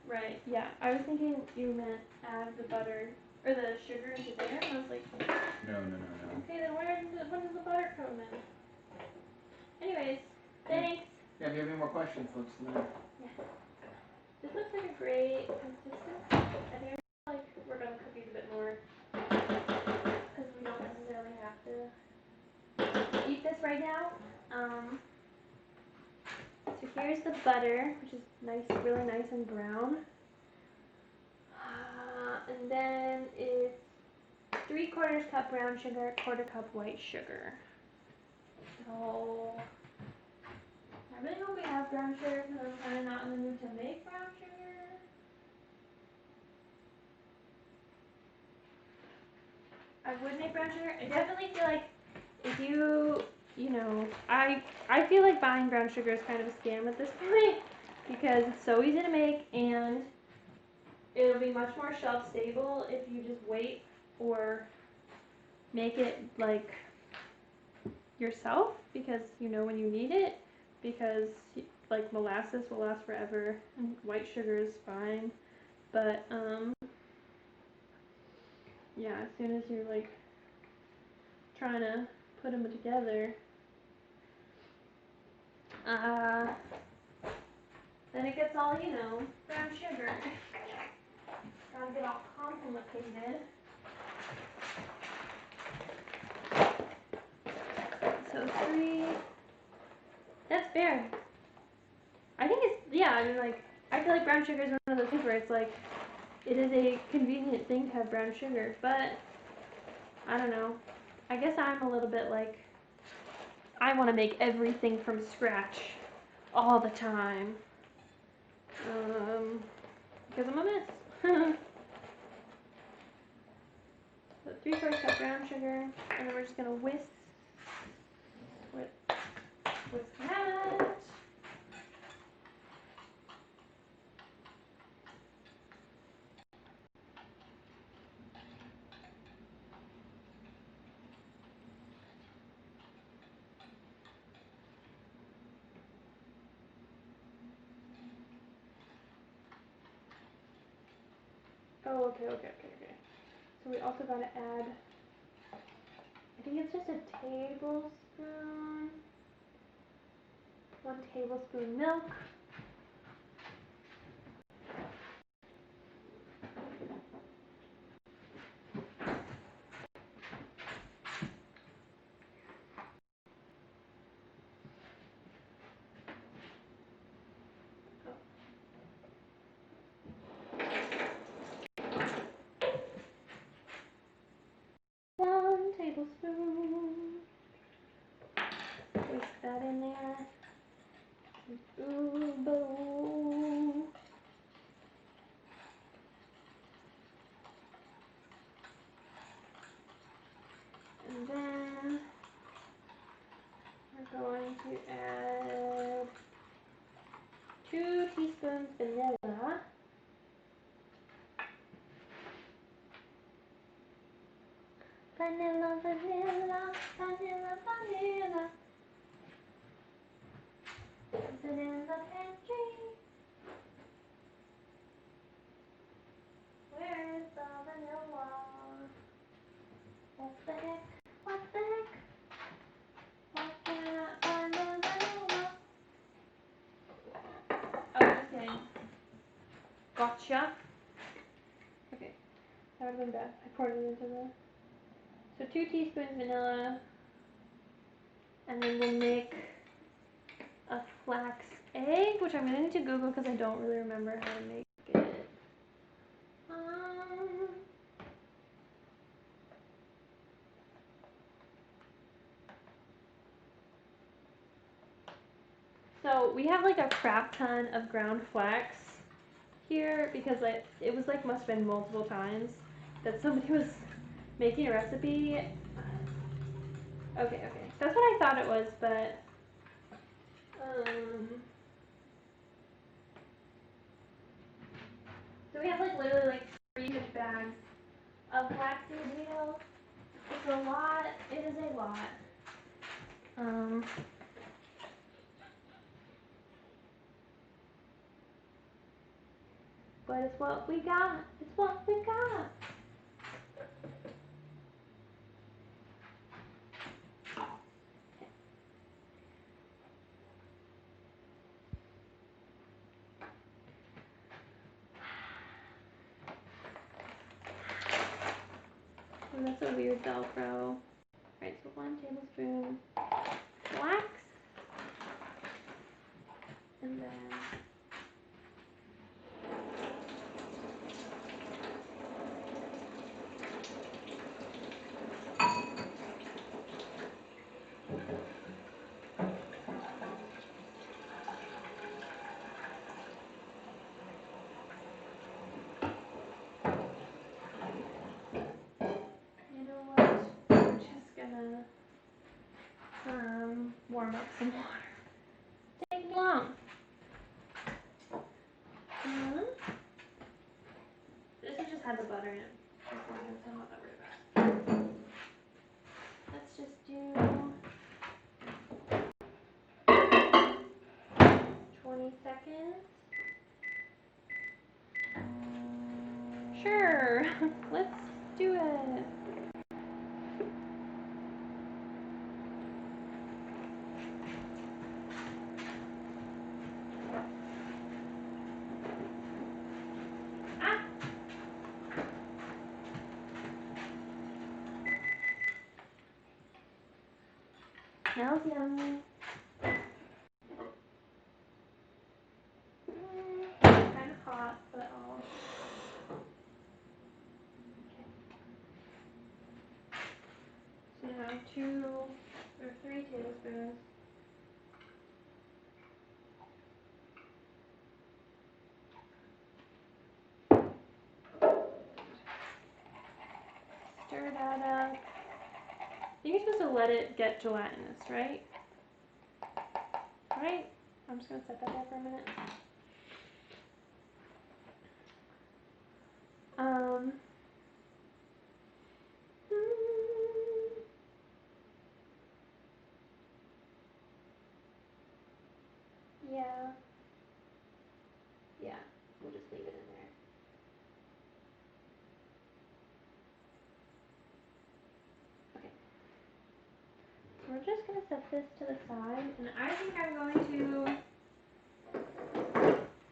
right, yeah. I was thinking you meant add the butter or the sugar into there, and I was like, No. okay, then when does the butter come in? Anyways, thanks. Yeah, if you have any more questions, let us know. Yeah. This looks like a great consistency. I think we're gonna cook these a bit more because we don't necessarily have to eat this right now. So here's the butter, which is nice, really nice and brown. And then it's 3/4 cup brown sugar, 1/4 cup white sugar. So I really hope we have brown sugar because I'm kind of not in the mood to make brown sugar. I would make brown sugar. I definitely feel like if you know, I feel like buying brown sugar is kind of a scam at this point because it's so easy to make and it'll be much more shelf stable if you just wait or make it like yourself because you know when you need it because like molasses will last forever and white sugar is fine, but yeah, as soon as you're like trying to put them together, then it gets all, brown sugar. Gotta get all complicated. So 3, that's fair. I think it's, yeah, I mean, like, I feel like brown sugar is one of those things where it's like, it is a convenient thing to have brown sugar, but I don't know. I guess I'm a little bit like, I want to make everything from scratch all the time. Because I'm a mess. So 3/4 cup brown sugar, and then we're just gonna whisk that. Oh, okay. So we also gotta add, I think it's just a tablespoon, 1 tablespoon milk. Oh. 1 tablespoon. Whisk that in there. Ooh, boo. And then we're going to add 2 teaspoons vanilla. Vanilla. Is it in the pantry? Where is the vanilla? What the heck? Why can't I find the vanilla? Oh, just kidding. Gotcha. Okay, that would have been bad. I poured it into the... So 2 teaspoons vanilla, and then we'll make a flax egg, which I'm going to need to Google because I don't really remember how to make it. So we have like a crap ton of ground flax here because it was like must have been multiple times that somebody was making a recipe. Okay, that's what I thought it was, but so we have like literally like 3 huge bags of flaxseed meal. It's a lot. It is a lot. But it's what we got. It's what we got. And that's a weird Velcro. Alright, so 1 tablespoon flax. And then you know what? We're just gonna warm up some water. Take long. This one just had the butter in it beforehand, so I'm not that worried about it. Let's just do 20 seconds. Sure, let's do it. Ah! Smells yummy. Kind of hot, but I'll. Okay. So now 2 or 3 tablespoons. Stir that up. I think you're supposed to let it get gelatinous, right? Right? I'm just gonna set that there for a minute. Um. Yeah. Yeah. We'll just leave it in there. Okay. So we're just gonna set this to the side, and I think I'm going to.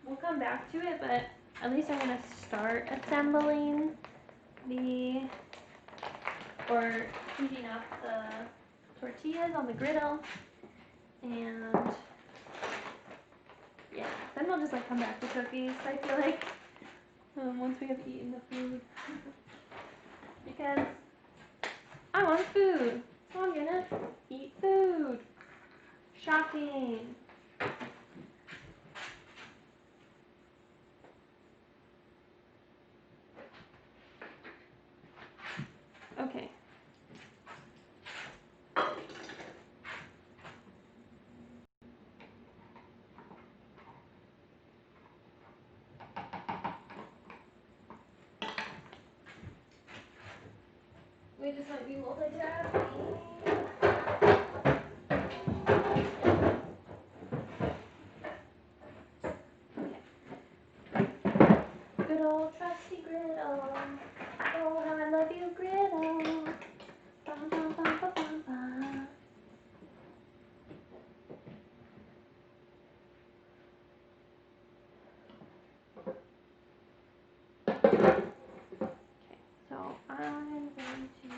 We'll come back to it, but at least I'm gonna start assembling or heating up the tortillas on the griddle, and yeah, then we'll just like come back to cookies. I feel like once we have eaten the food, because I want food, so I'm gonna eat food. Shocking. Okay. We just might be multitasking. Good old trusty griddle. Oh, how I love you, griddle. Bum, bum, bum, bum, bum, bum. So I'm going to.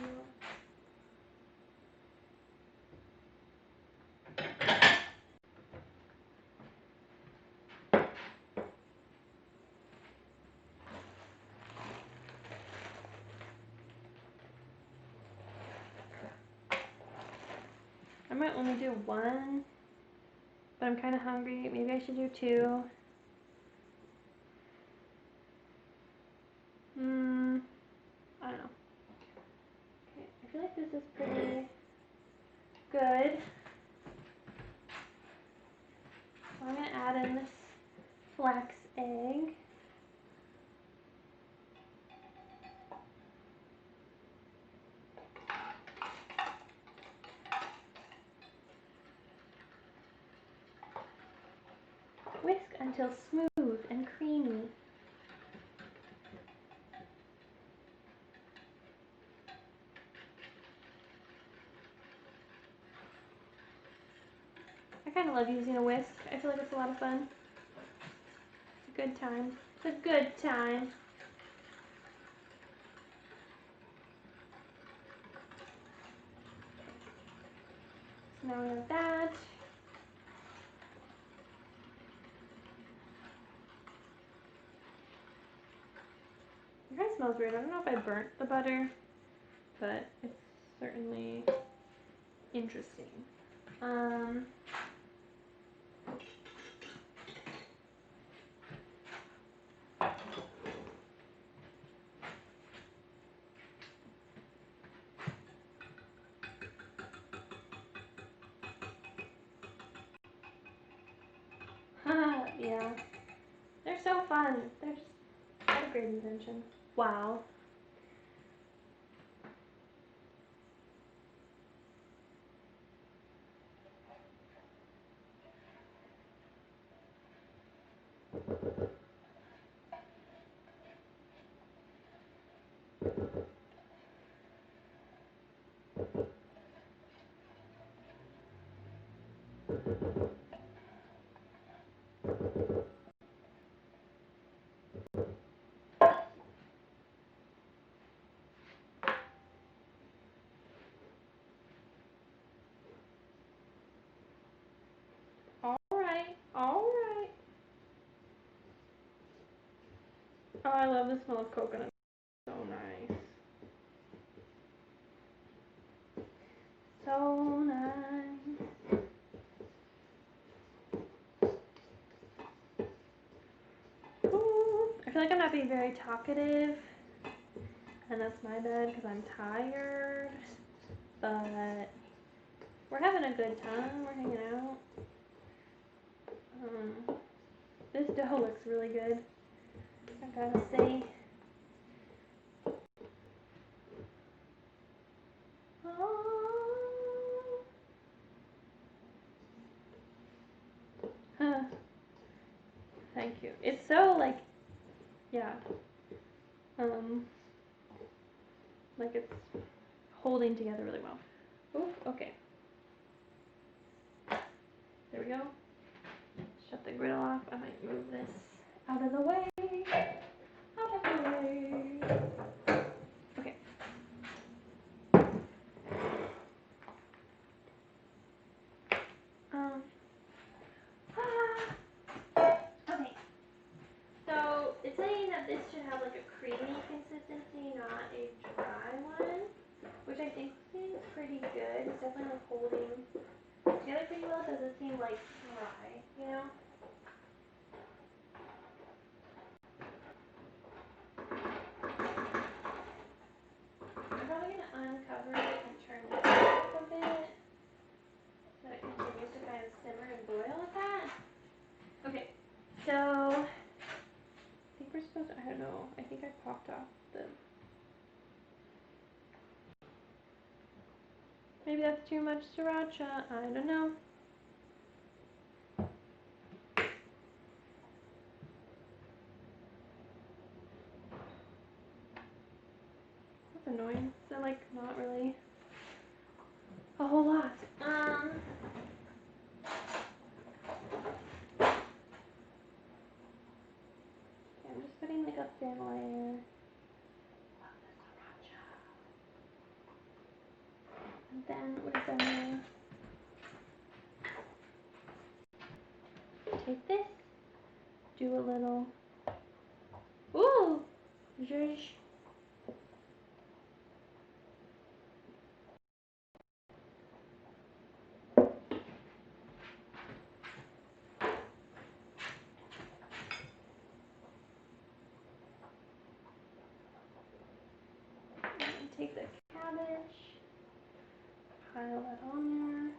I might only do one, but I'm kind of hungry. Maybe I should do 2. I don't know. Okay, I feel like this is pretty good. So I'm going to add in this flax egg. Whisk until smooth and creamy. I kind of love using a whisk. I feel like it's a lot of fun. It's a good time. It's a good time. So now we have that. It kind of smells weird. I don't know if I burnt the butter, but it's certainly interesting. Yeah, they're so fun. They're just what a great invention. Wow. All right, all right. Oh, I love the smell of coconut. So nice. So nice. Ooh. I feel like I'm not being very talkative, and that's my bad because I'm tired. But we're having a good time. We're hanging out. This dough looks really good. I gotta say. Oh. Huh. Thank you. It's so like, yeah. Like it's holding together really well. Oof, okay. There we go. Shut the griddle off. I might move this out of the way. Out of the way. Okay. Um. Okay. So it's saying that this should have like a creamy consistency, not a dry one, which I think seems pretty good. It's definitely like holding together pretty well. It doesn't seem like dry, you know? I'm probably gonna uncover it and turn this up a bit so that it continues to kind of simmer and boil with that. Okay, so I think we're supposed to, I don't know, I think I popped off the, maybe that's too much sriracha, I don't know. That's annoying. So like not really a whole lot. Okay, I'm just putting like a thin layer of the sriracha. And then we're gonna take this, do a little, ooh, zhuzh. take the cabbage, pile that on there.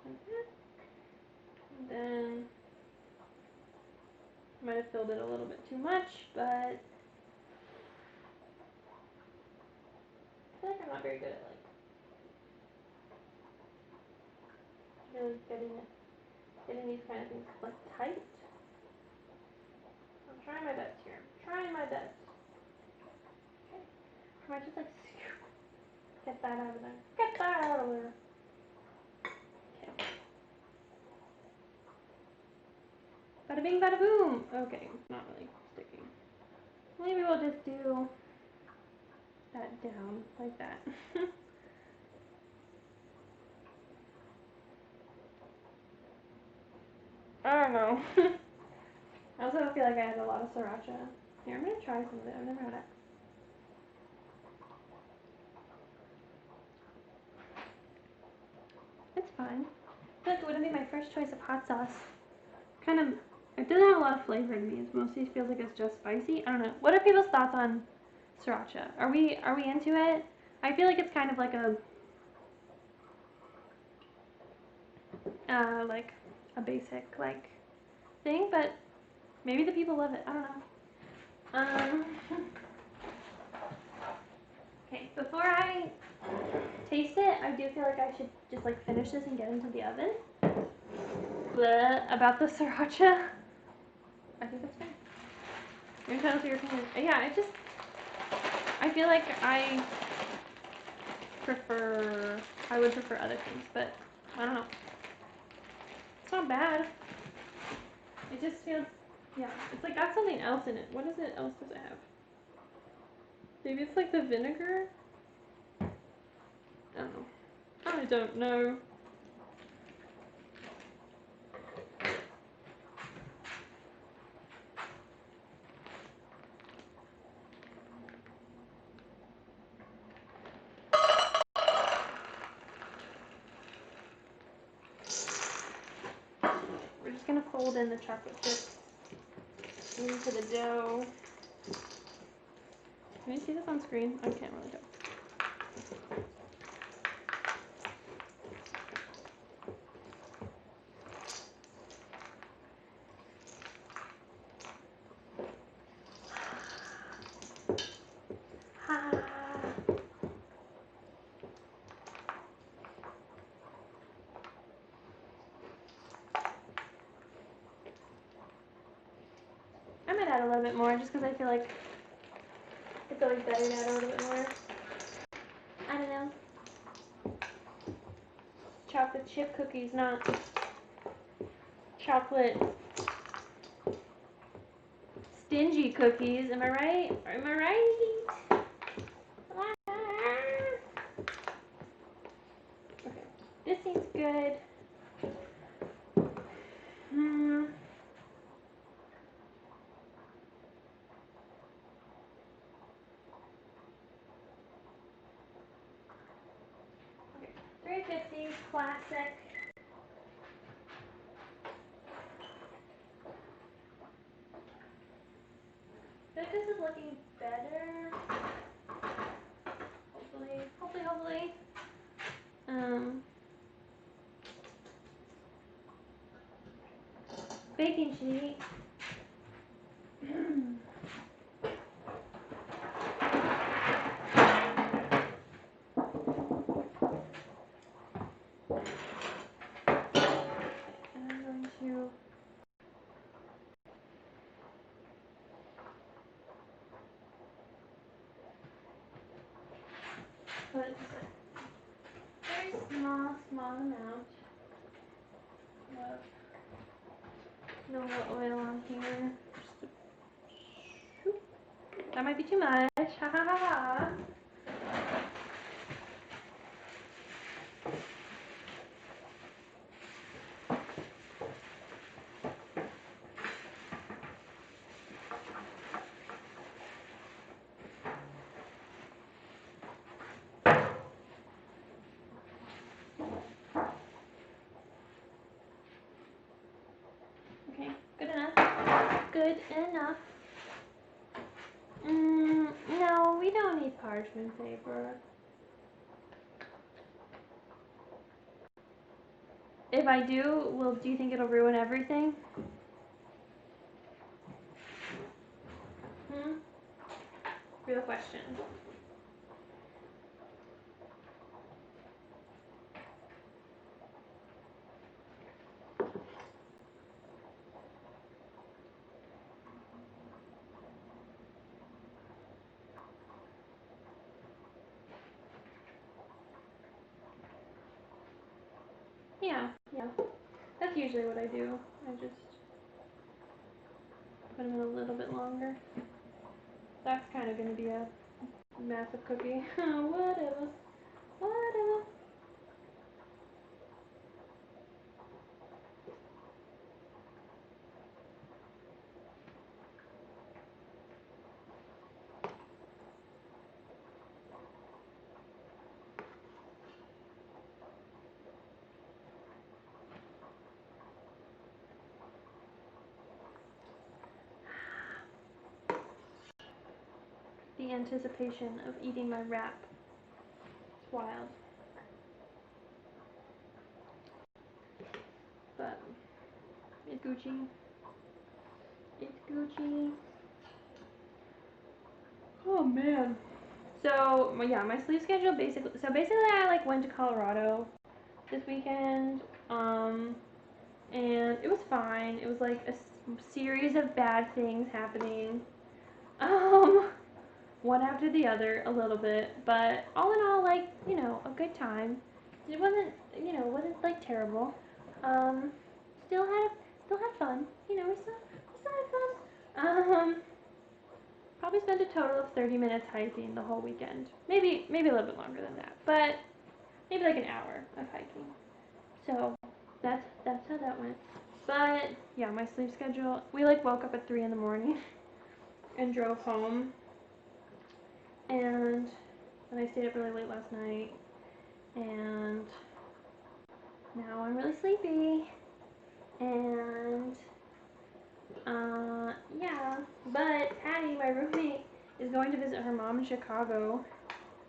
Like that. And then, might have filled it a little bit too much, but I feel like I'm not very good at really getting these kind of things like tight. I'm trying my best here. I'm trying my best. Okay. I might just like get that out of there. Get that out of there. Okay. Bada bing, bada boom. Okay, it's not really sticking. Maybe we'll just do that down like that. I don't know. I also don't feel like I had a lot of sriracha. Here, I'm gonna try some of it. I've never had it. It's fine. I feel like it wouldn't be my first choice of hot sauce. Kind of, it doesn't have a lot of flavor to me. It mostly feels like it's just spicy. I don't know. What are people's thoughts on sriracha? Are we into it? I feel like it's kind of like a basic like thing, but maybe the people love it. I don't know. Okay, before I taste it, I do feel like I should just like finish this and get into the oven. Bleh, about the sriracha. I think that's fine. You're entitled to your opinion. Yeah, I feel like I would prefer other things, but I don't know. It's not bad. It just feels, yeah, it's like got something else in it. What is it else does it have? Maybe it's like the vinegar? I don't know. I don't know. We're just gonna fold in the chocolate chips into the dough. Can you see this on screen? I can't really tell. I might add a little bit more just because I feel like it's always better to add a little bit more. I don't know. Chocolate chip cookies, not chocolate stingy cookies. Am I right? Am I right? Okay, this seems good. Okay, 350 classic. I think this is looking better. Hopefully. Baking sheet. And I'm going to put a very small amount of canola oil on here. That might be too much. Ha ha ha ha. Okay, good enough. Good enough. No, we don't need parchment paper. If I do, do you think it'll ruin everything? Real question. Yeah. That's usually what I do. I just put them in a little bit longer. That's kind of going to be a massive cookie. Whatever. The anticipation of eating my wrap. It's wild. But it's Gucci. It's Gucci. Oh man. So yeah, my sleep schedule basically. So basically, I like went to Colorado this weekend. And it was fine. It was like a series of bad things happening. Um, one after the other a little bit, but all in all, like, a good time. It wasn't like terrible. Um, still had still had fun. We still had fun. Probably spent a total of 30 minutes hiking the whole weekend. Maybe a little bit longer than that, but maybe like an hour of hiking. So that's how that went. But yeah, my sleep schedule. We like woke up at 3 in the morning and drove home, and then I stayed up really late last night, and now I'm really sleepy. And yeah. But Patty, my roommate, is going to visit her mom in Chicago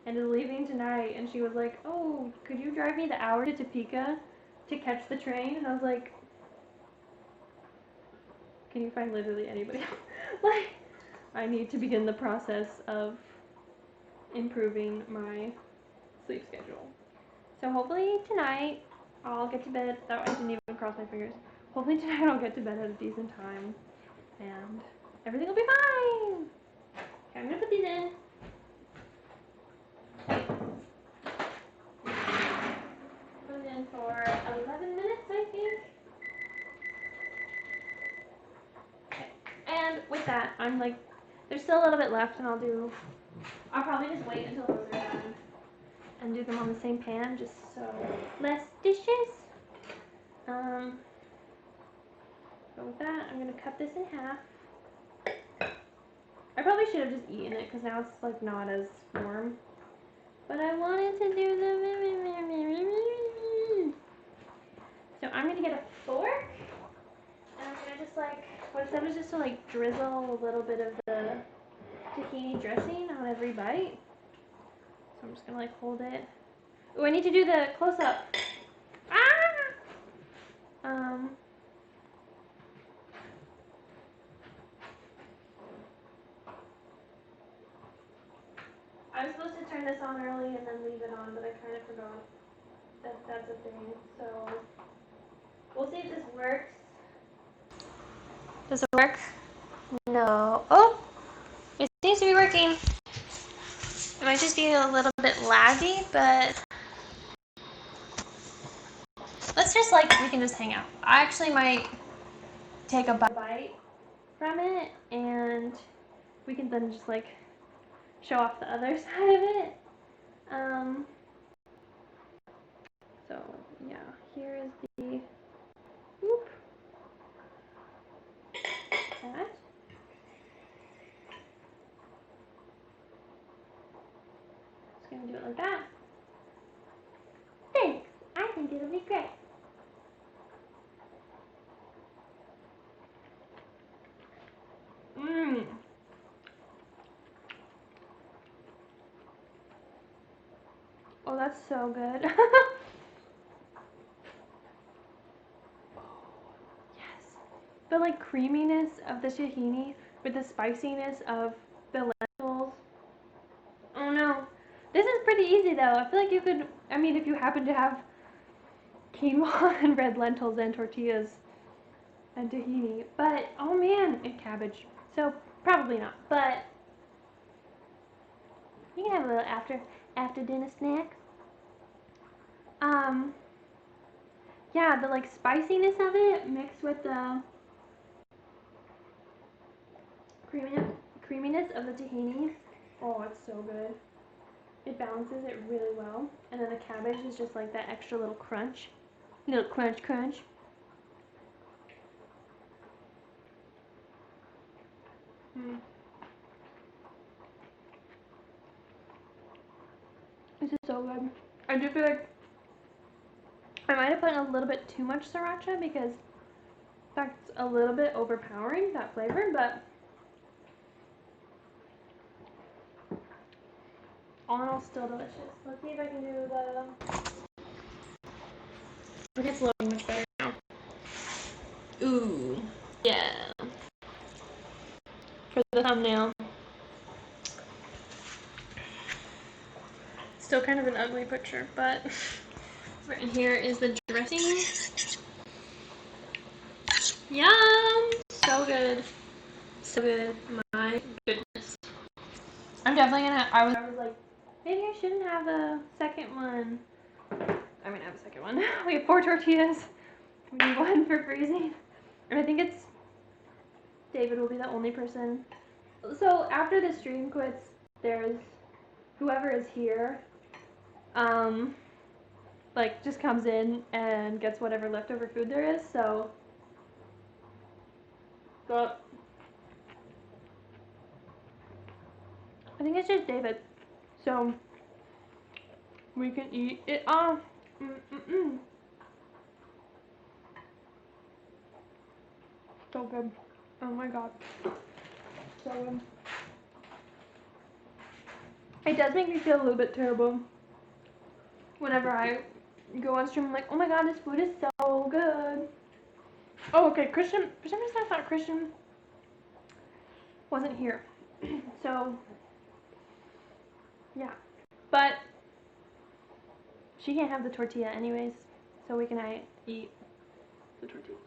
and is leaving tonight. And she was like, "Oh, could you drive me the hour to Topeka to catch the train?" And I was like, "Can you find literally anybody else?" Like, I need to begin the process of improving my sleep schedule. So hopefully tonight I'll get to bed. That I didn't even cross my fingers. Hopefully tonight I'll get to bed at a decent time, and everything will be fine. Okay, I'm gonna put these in. Put it in for 11 minutes, I think. Okay. And with that, I'm like, there's still a little bit left, and I'll probably just wait until those are done and do them on the same pan, just so less dishes. So with that, I'm gonna cut this in half. I probably should have just eaten it because now it's like not as warm. But I wanted to do the. So I'm gonna get a fork, and I'm gonna just like what I said was just to like drizzle a little bit of the tahini dressing on every bite. So I'm just gonna like hold it. Oh, I need to do the close up. Ah! I was supposed to turn this on early and then leave it on, but I kind of forgot that that's a thing. So we'll see if this works. Does it work? No. Oh, it seems to be working. It might just be a little bit laggy, but let's just we can just hang out. I actually might take a bite from it, and we can then just show off the other side of it. So yeah, here is the whoop, that. Just gonna do it like that. Thanks. I think it'll be great. Mmm. that's so good. Yes. The like creaminess of the tahini with the spiciness of the lentils. Oh no. This is pretty easy though. I feel like you could, I mean, if you happen to have quinoa and red lentils and tortillas and tahini, but oh man, and cabbage. So probably not, but you can have a little after dinner snack. Um, yeah, the like spiciness of it mixed with the creaminess, creaminess of the tahini. Oh, it's so good. It balances it really well. And then the cabbage is just like that extra little crunch. Little crunch crunch. Mm. This is so good. I do feel like I might have put a little bit too much sriracha because that's a little bit overpowering, that flavor, but all in all, still delicious. Let's see if I can do the... I think it's looking much better now. Ooh, yeah. For the thumbnail. Still kind of an ugly picture, but right in here is the dressing. Yum! So good. So good. My goodness. I'm definitely gonna, I was like, maybe I shouldn't have the second one. I mean, I have a second one. We have 4 tortillas. We need 1 for freezing. And I think it's, David will be the only person. So after the stream quits, there's, whoever is here, like just comes in and gets whatever leftover food there is, so. But I think it's just David. So we can eat it off. So good. Oh my god. So good. It does make me feel a little bit terrible whenever I go on stream. I'm like, oh my god, this food is so good. Oh, okay. Christian, for some reason I thought Christian wasn't here. So, yeah. But she can't have the tortilla anyways. So we can eat the tortillas.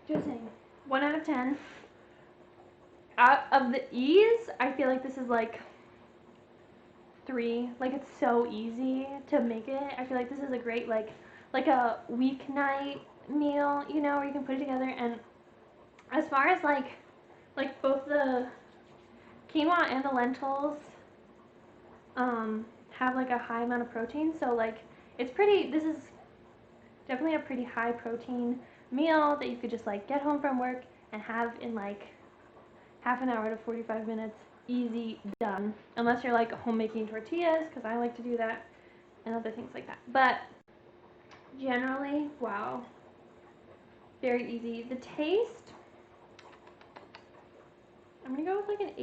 Just saying. 1 out of 10. Out of the ease, I feel like this is like 3. Like it's so easy to make it. I feel like this is a great like a weeknight meal, you know, where you can put it together. And as far as like both the quinoa and the lentils have like a high amount of protein, so like it's pretty, this is definitely a pretty high protein meal that you could just like get home from work and have in like half an hour to 45 minutes, easy, done. Unless you're like homemaking tortillas, because I like to do that, and other things like that. But generally, wow, very easy. The taste, I'm gonna go with like an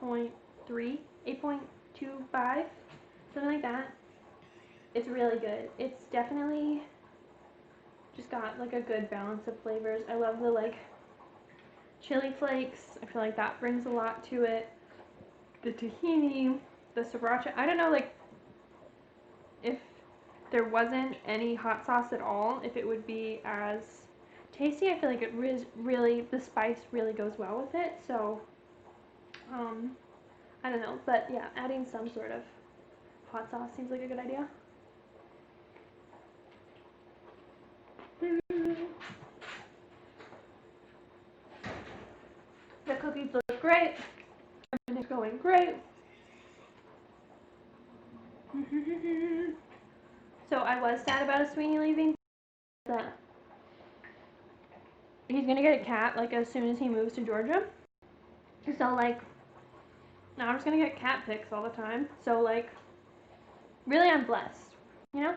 8.3, 8.25, something like that. It's really good. It's definitely just got like a good balance of flavors. I love the like chili flakes. I feel like that brings a lot to it. The tahini, the sriracha. I don't know, like, if there wasn't any hot sauce at all, if it would be as tasty. I feel like it really, the spice really goes well with it. So, I don't know. But yeah, adding some sort of hot sauce seems like a good idea. The cookies look great. Everything's going great. So I was sad about a Sweeney leaving. That he's gonna get a cat like as soon as he moves to Georgia. So like now I'm just gonna get cat pics all the time. So like really I'm blessed, you know?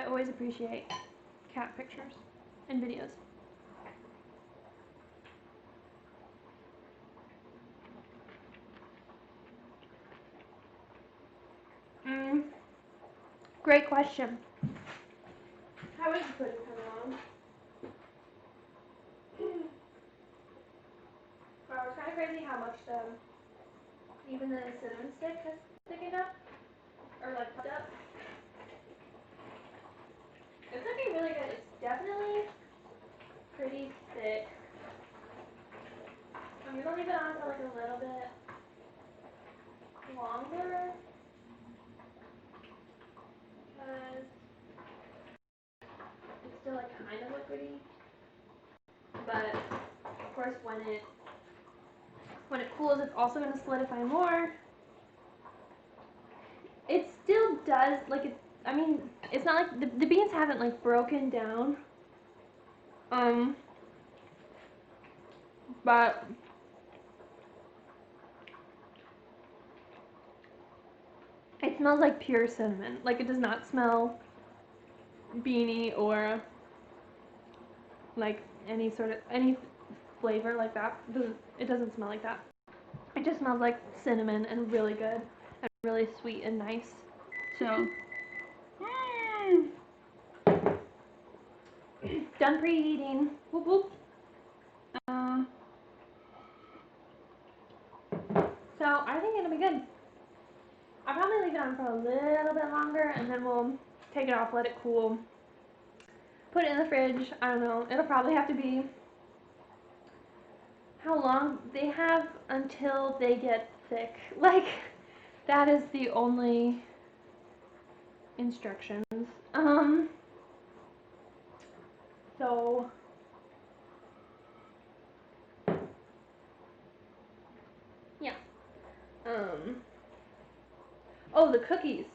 I always appreciate cat pictures and videos. Great question. How is the pudding coming along? Wow, it's kind of crazy how much even the cinnamon stick has thickened up, or like puffed up. It's looking really good. It's definitely pretty thick. I'm gonna leave it on for like a little bit longer because it's still like kind of liquidy. But of course, when it cools, it's also gonna solidify more. It still does like it's. I mean, it's not like the beans haven't like broken down. But it smells like pure cinnamon. Like it does not smell beany or like any flavor like that. It doesn't smell like that. It just smells like cinnamon and really good and really sweet and nice. So, done preheating. Whoop whoop. So I think it'll be good. I'll probably leave it on for a little bit longer and then we'll take it off, let it cool. Put it in the fridge. I don't know. It'll probably have to be how long they have until they get thick. Like that is the only instructions. So yeah. Oh, the cookies.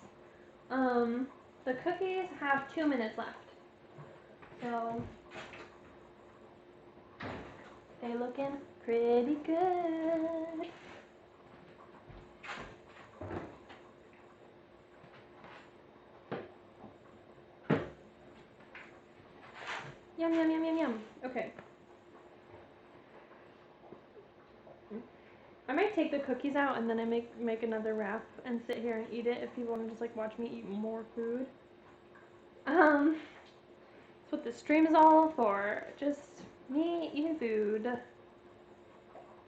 The cookies have 2 minutes left. So they looking pretty good. Yum yum yum yum yum. Okay. I might take the cookies out and then I make another wrap and sit here and eat it if people want to just like watch me eat more food. That's what the stream is all for. Just me eating food.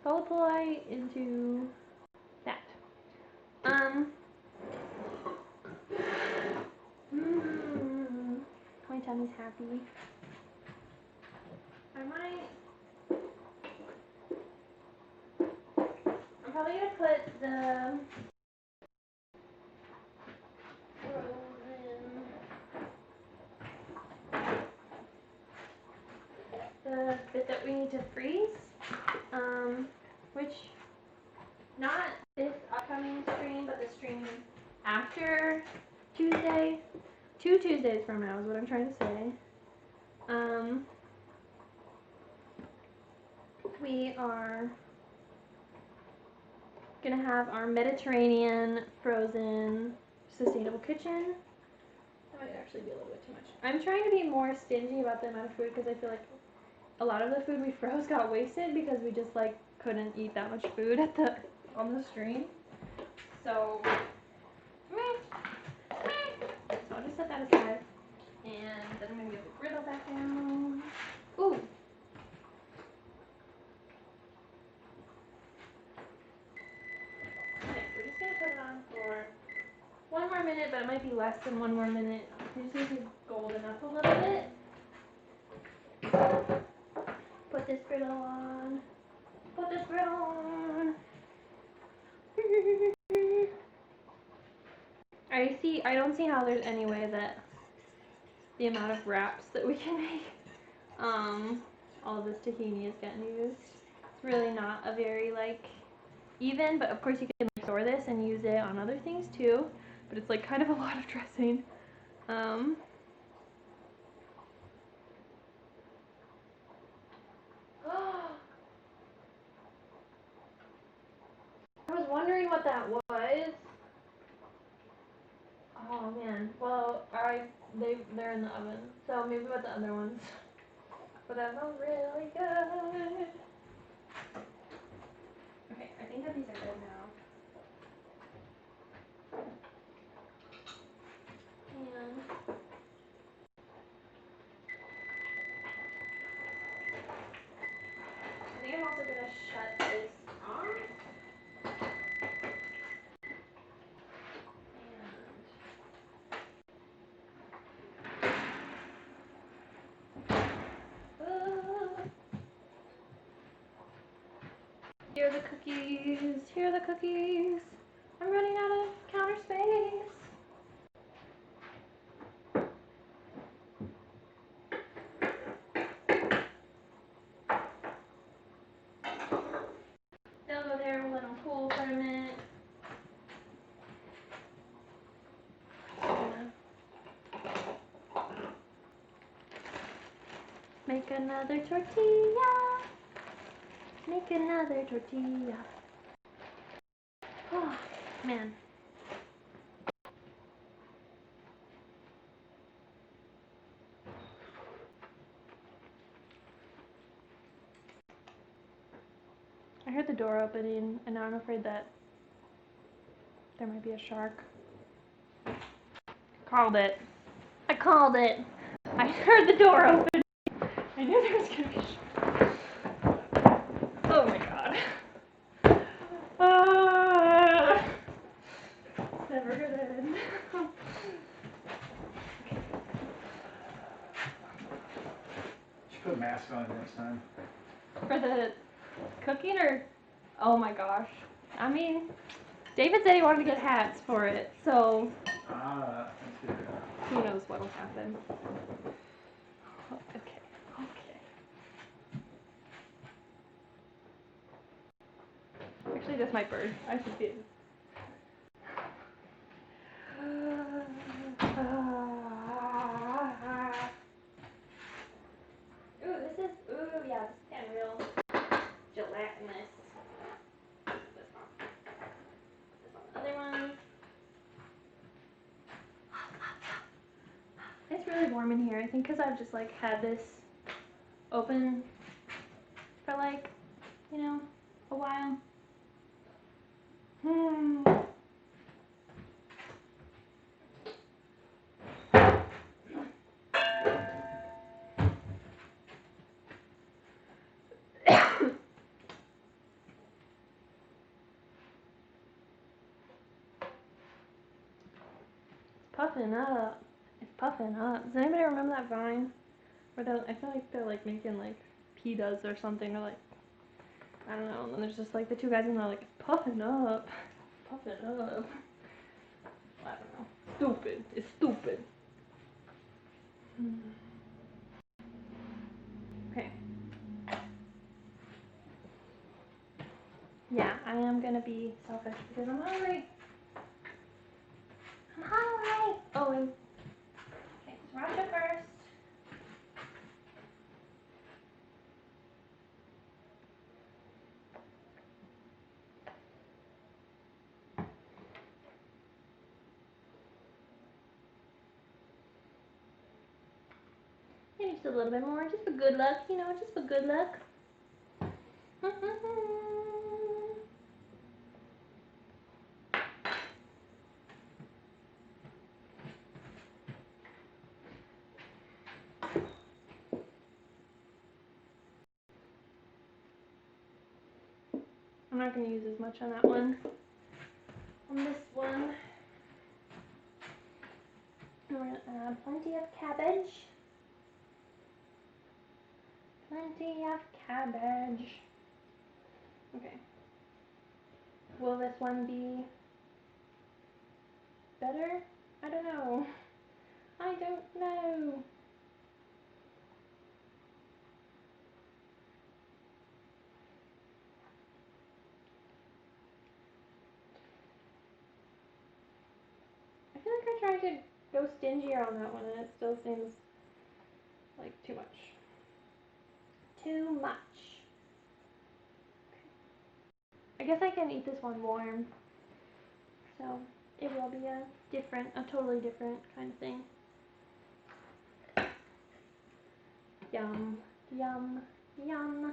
Follow polite into that. My tummy's happy. I'm probably gonna put the bit that we need to freeze, which not this upcoming stream, but the stream after Tuesday, 2 Tuesdays from now is what I'm trying to say. We are gonna have our Mediterranean frozen sustainable kitchen. That might actually be a little bit too much. I'm trying to be more stingy about the amount of food because I feel like a lot of the food we froze got wasted because we just like couldn't eat that much food on the stream. So I'll just set that aside. And then I'm gonna get the griddle back down. Ooh. Okay, we're just gonna put it on for 1 more minute, but it might be less than 1 more minute. We just need to golden up a little bit. Put this griddle on. Put this griddle on. I don't see how there's any way that the amount of wraps that we can make, all of this tahini is getting used. It's really not a very like even, but of course you can like, store this and use it on other things too. But it's like kind of a lot of dressing. I was wondering what that was. Oh man. Well, they're in the oven. So maybe with the other ones. But that smells really good. Okay, I think that these are good now. And I think I'm also gonna shut this off. And here are the cookies. Here are the cookies. I'm running out of counter space. They'll go there. We'll let them cool for a minute. Make another tortilla. Make another tortilla. Oh, man. I heard the door opening, and now I'm afraid that there might be a shark. Called it. I called it. I heard the door open. I knew there was going to be a shark. Oh my god. Never gonna end. Should put a mask on it next time. For the cooking or? Oh my gosh. I mean, David said he wanted to get hats for it, so That's good. who knows what'll happen. Okay, okay. Actually, that's my bird. I should be. Ooh, this is, yeah, this is kind of real gelatinous. This one. This one. The other one. It's really warm in here. I think because I've just like had this open for like, you know, a while. Puffing up. It's puffing up. Does anybody remember that Vine? Where I feel like they're like making like pitas or something, or like, I don't know, and then there's just like the two guys and they're like, puffing up. Puffing up. I don't know. Stupid. It's stupid. Okay. Yeah, I am gonna be selfish because I'm hungry. I'm hungry. Oh, and okay, sriracha first. Maybe just a little bit more, just for good luck, you know, just for good luck. I'm not going to use as much on that one. On this one, we're going to add plenty of cabbage. Plenty of cabbage. Okay. Will this one be better? I don't know. I don't know. I feel like I tried to go stingier on that one and it still seems like too much. Too much. I guess I can eat this one warm. So it will be a totally different kind of thing. Yum, yum, yum.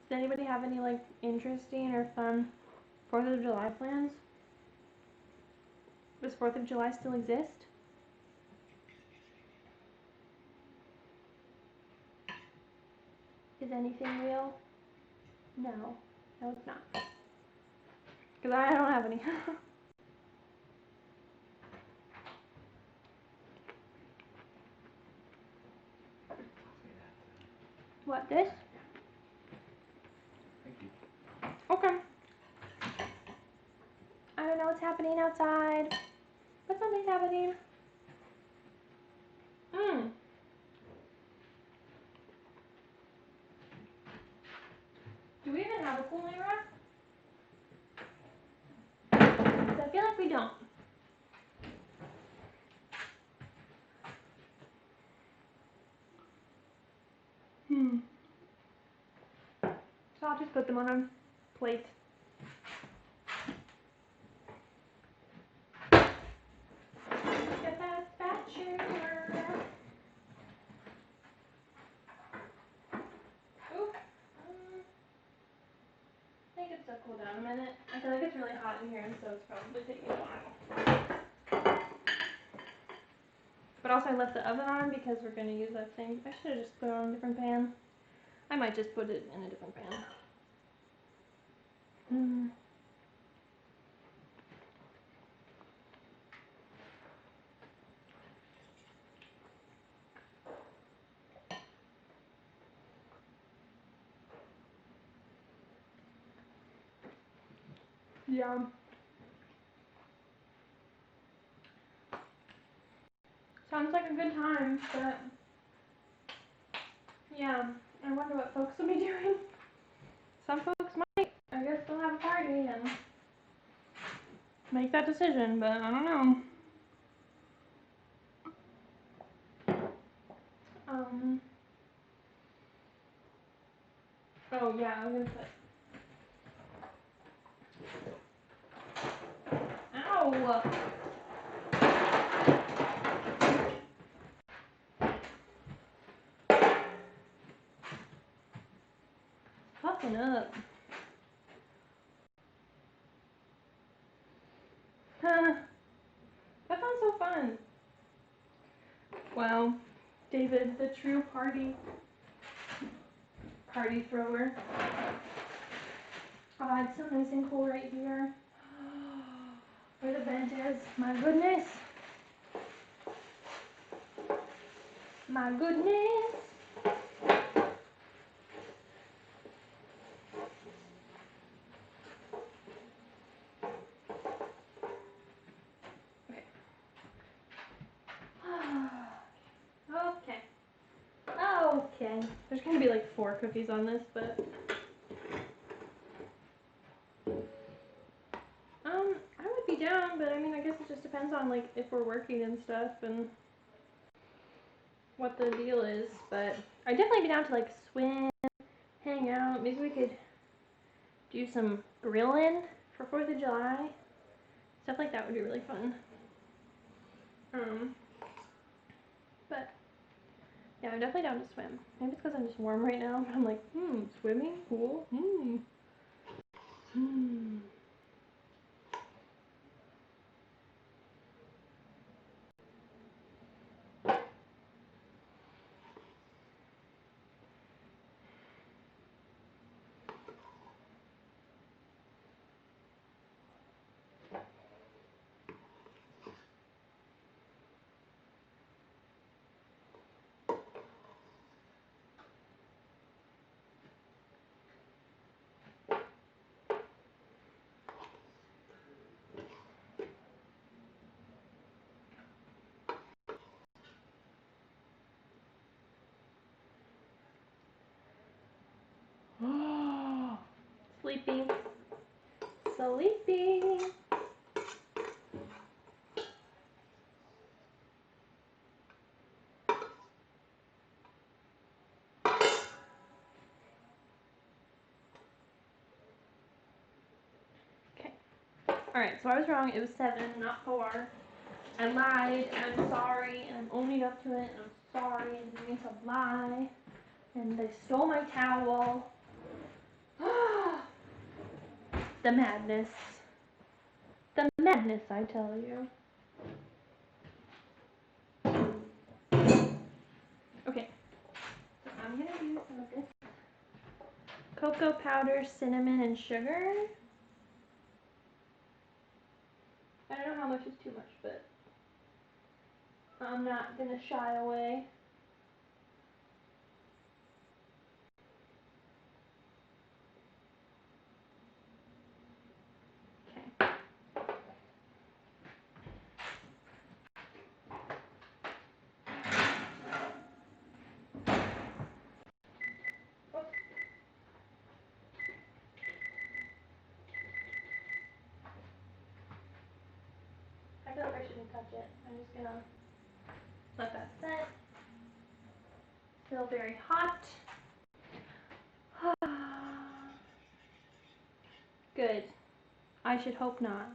Does anybody have any like interesting or fun 4th of July plans? Does 4th of July still exist? Is anything real? No. No, it's not. Because I don't have any. What, this? Thank you. Okay. I don't know what's happening outside, but something's happening. Mmm. Do we even have a cooling rack? I feel like we don't. So I'll just put them on a plate. Get that spatula. Oop. I think it's to cool down a minute. I feel like it's really hot in here, and so it's probably taking a while. But also I left the oven on because we're going to use that same. I should have just put it on a different pan. I might just put it in a different pan. Yeah. Sounds like a good time, but yeah, I wonder what folks will be doing. Some folks might, I guess they'll have a party and make that decision, but I don't know. Um, oh yeah, I was gonna put, ow! Puffing up. Huh, that sounds so fun. Wow, David, the true party thrower. Oh, it's so nice and cool right here. Where the vent is, my goodness. My goodness. Okay. Okay. There's gonna be like 4 cookies on this, but I would be down, but I mean, I guess it just depends on like if we're working and stuff and what the deal is. But I'd definitely be down to like swim, hang out. Maybe we could do some grilling for 4th of July. Stuff like that would be really fun. But yeah, I'm definitely down to swim. Maybe it's because I'm just warm right now, but I'm like, swimming, pool, sleepy, sleepy. Okay. All right. So I was wrong. It was 7, not 4. I lied, and I'm sorry, and I'm owning up to it, and I'm sorry, and I didn't mean to lie, and they stole my towel. The madness. The madness, I tell you. Okay, so I'm gonna do some of this cocoa powder, cinnamon, and sugar. I don't know how much is too much, but I'm not gonna shy away. Okay. I feel like I shouldn't touch it. I'm just gonna let that set. Still very hot. Good. I should hope not.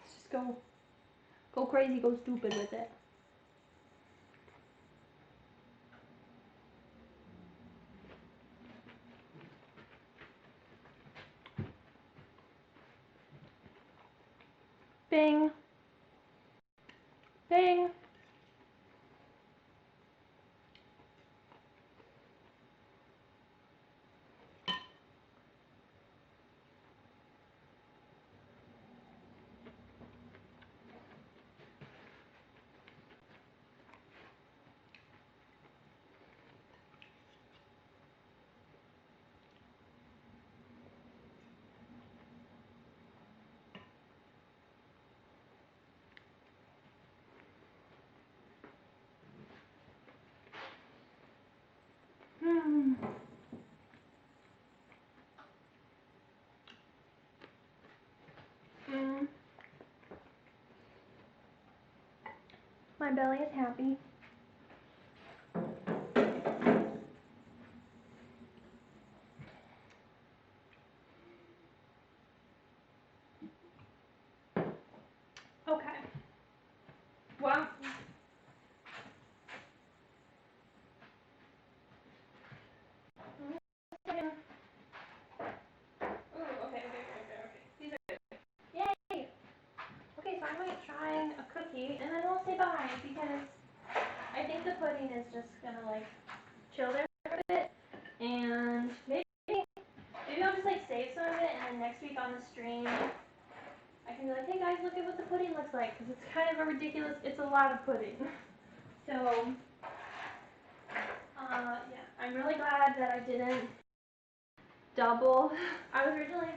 Let's just go crazy, go stupid with it. Bing. Bing. Hmm. Mm. My belly is happy. Okay. Well. Ooh, okay. These are good. Yay! Okay, so I might try a cookie and then we'll say bye because I think the pudding is just gonna like chill there for a bit, and maybe I'll just like save some of it, and then next week on the stream I can be like, hey guys, look at what the pudding looks like, because it's kind of a ridiculous. It's a lot of pudding. So yeah, I'm really glad that I didn't double. I was originally,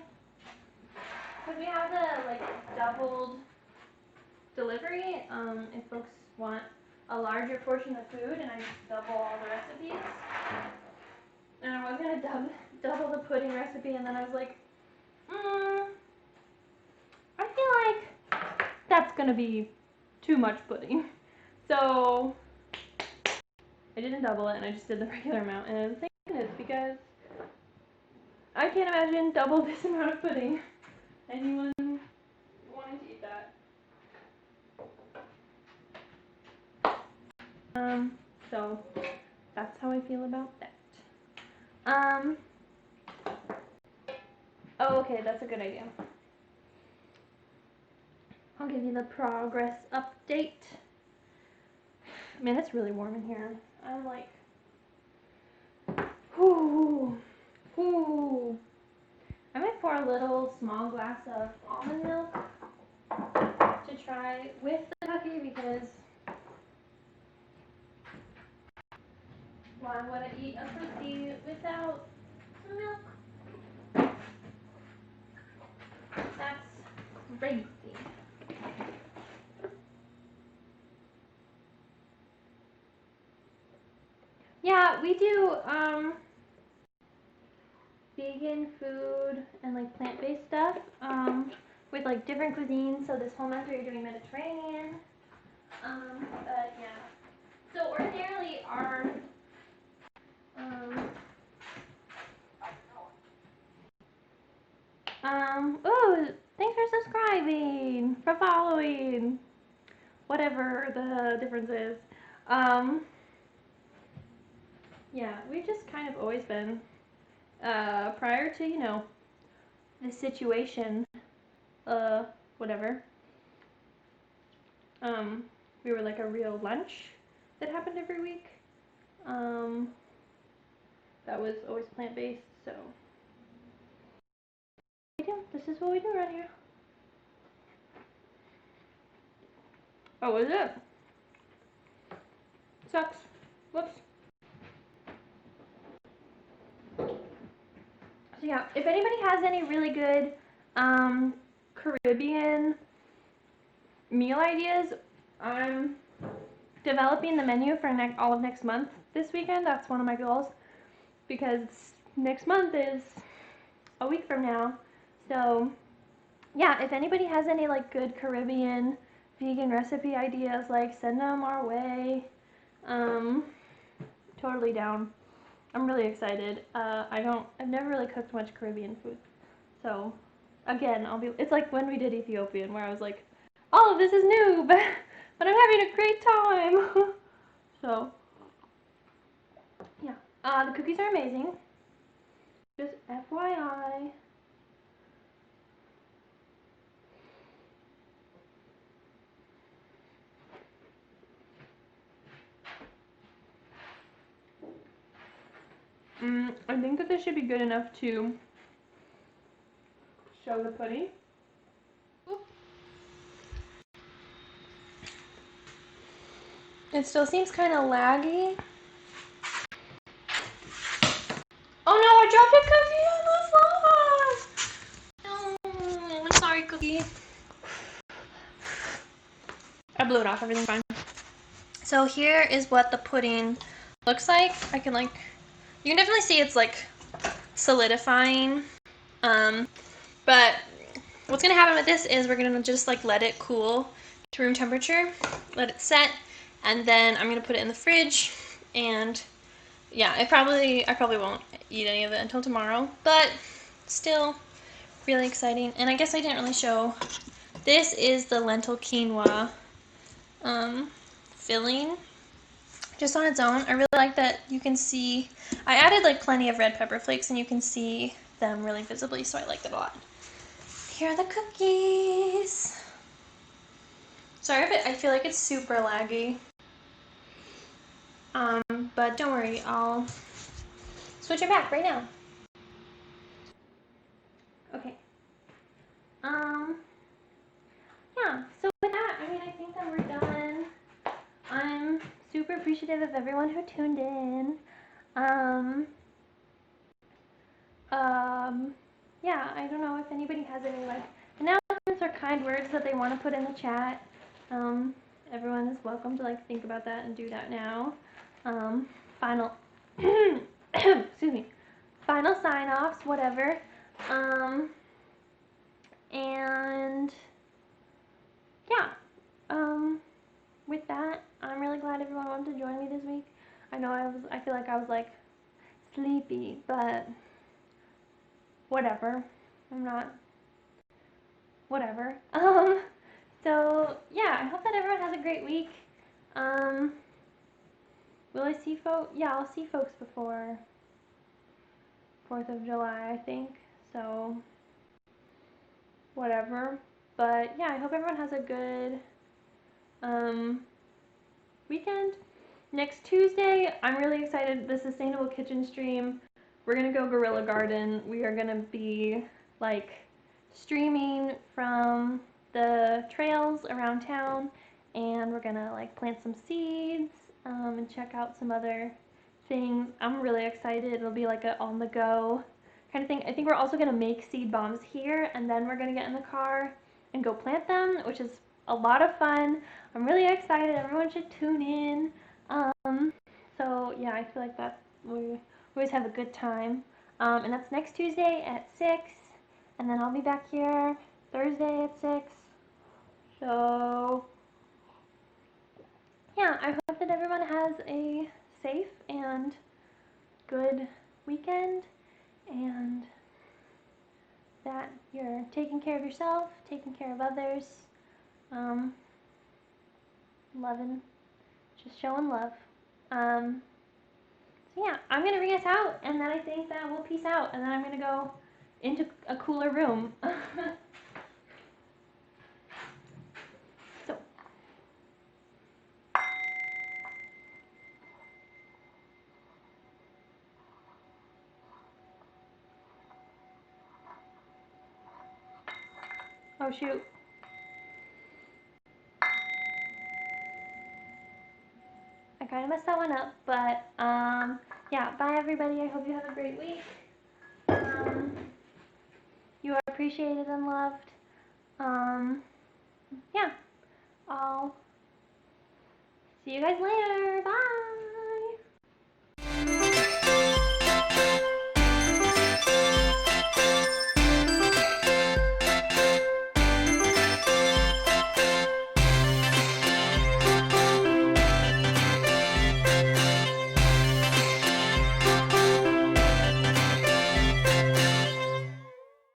because we have the like doubled delivery. If folks want a larger portion of food, and I just double all the recipes. And I was gonna double the pudding recipe, and then I was like, I feel like that's gonna be too much pudding. So I didn't double it, and I just did the regular amount. And the thing is, because I can't imagine double this amount of pudding. Anyone wanting to eat that? So that's how I feel about that. Oh, okay, that's a good idea. I'll give you the progress update. Man, it's really warm in here. I'm like, whoo, whoo. I might pour a little small glass of almond milk to try with the cookie because why would I eat a cookie without milk? That's crazy. Yeah, we do vegan food and like plant-based stuff with like different cuisines. So this whole month we're doing Mediterranean. But yeah. So ordinarily our oh, thanks for subscribing, for following. whatever the difference is. Yeah, we've just kind of always been, prior to, you know, the situation, whatever, we were like a real lunch that happened every week. That was always plant-based, so this is what we do around here. Oh, is it? Sucks. Whoops. So yeah, if anybody has any really good Caribbean meal ideas, I'm developing the menu for all of next month this weekend. That's one of my goals because next month is a week from now. So yeah, if anybody has any like good Caribbean vegan recipe ideas, like send them our way. Totally down. I'm really excited. I've never really cooked much Caribbean food. So again, it's like when we did Ethiopian where I was like, all of this is new, but I'm having a great time. So yeah, the cookies are amazing. Just FYI. I think that this should be good enough to show the pudding. It still seems kind of laggy. Oh no, I dropped a cookie on the floor! No, I'm sorry, cookie. I blew it off, everything's fine. So here is what the pudding looks like. You can definitely see it's like solidifying. But what's gonna happen with this is we're gonna just like let it cool to room temperature, let it set, and then I'm gonna put it in the fridge. And yeah, I probably won't eat any of it until tomorrow, but still really exciting. And I guess I didn't really show. This is the lentil quinoa filling just on its own. I really like that you can see, I added like plenty of red pepper flakes and you can see them really visibly, so I liked it a lot. Here are the cookies. Sorry if I feel like it's super laggy. But don't worry, I'll switch it back right now. Okay. Yeah, so with that, I mean, I think that we're done. I'm super appreciative of everyone who tuned in. Yeah, I don't know if anybody has any like announcements or kind words that they want to put in the chat. Everyone is welcome to like think about that and do that now. Final, excuse me, final sign-offs, whatever. And yeah, with that, I'm really glad everyone wanted to join me this week. I know I feel like I was like sleepy, but whatever. I'm not, whatever. So yeah, I hope that everyone has a great week. Will I see folks? Yeah, I'll see folks before 4th of July, I think. So whatever. But yeah, I hope everyone has a good weekend. Next Tuesday, I'm really excited. The Sustainable Kitchen stream. We're gonna go Guerrilla Garden. We are gonna be like streaming from the trails around town, and we're gonna like plant some seeds and check out some other things. I'm really excited. It'll be like a on the go kind of thing. I think we're also gonna make seed bombs here, and then we're gonna get in the car and go plant them, which is a lot of fun. I'm really excited. Everyone should tune in. So yeah, I feel like we always have a good time. And that's next Tuesday at 6, and then I'll be back here Thursday at 6. So yeah, I hope that everyone has a safe and good weekend, and that you're taking care of yourself, taking care of others. loving, just showing love. So yeah, I'm gonna read us out, and then I think that we'll peace out, and then I'm gonna go into a cooler room. So. Oh shoot. I kind of messed that one up, but yeah, bye everybody. I hope you have a great week. Um, you are appreciated and loved. Yeah, I'll see you guys later. Bye.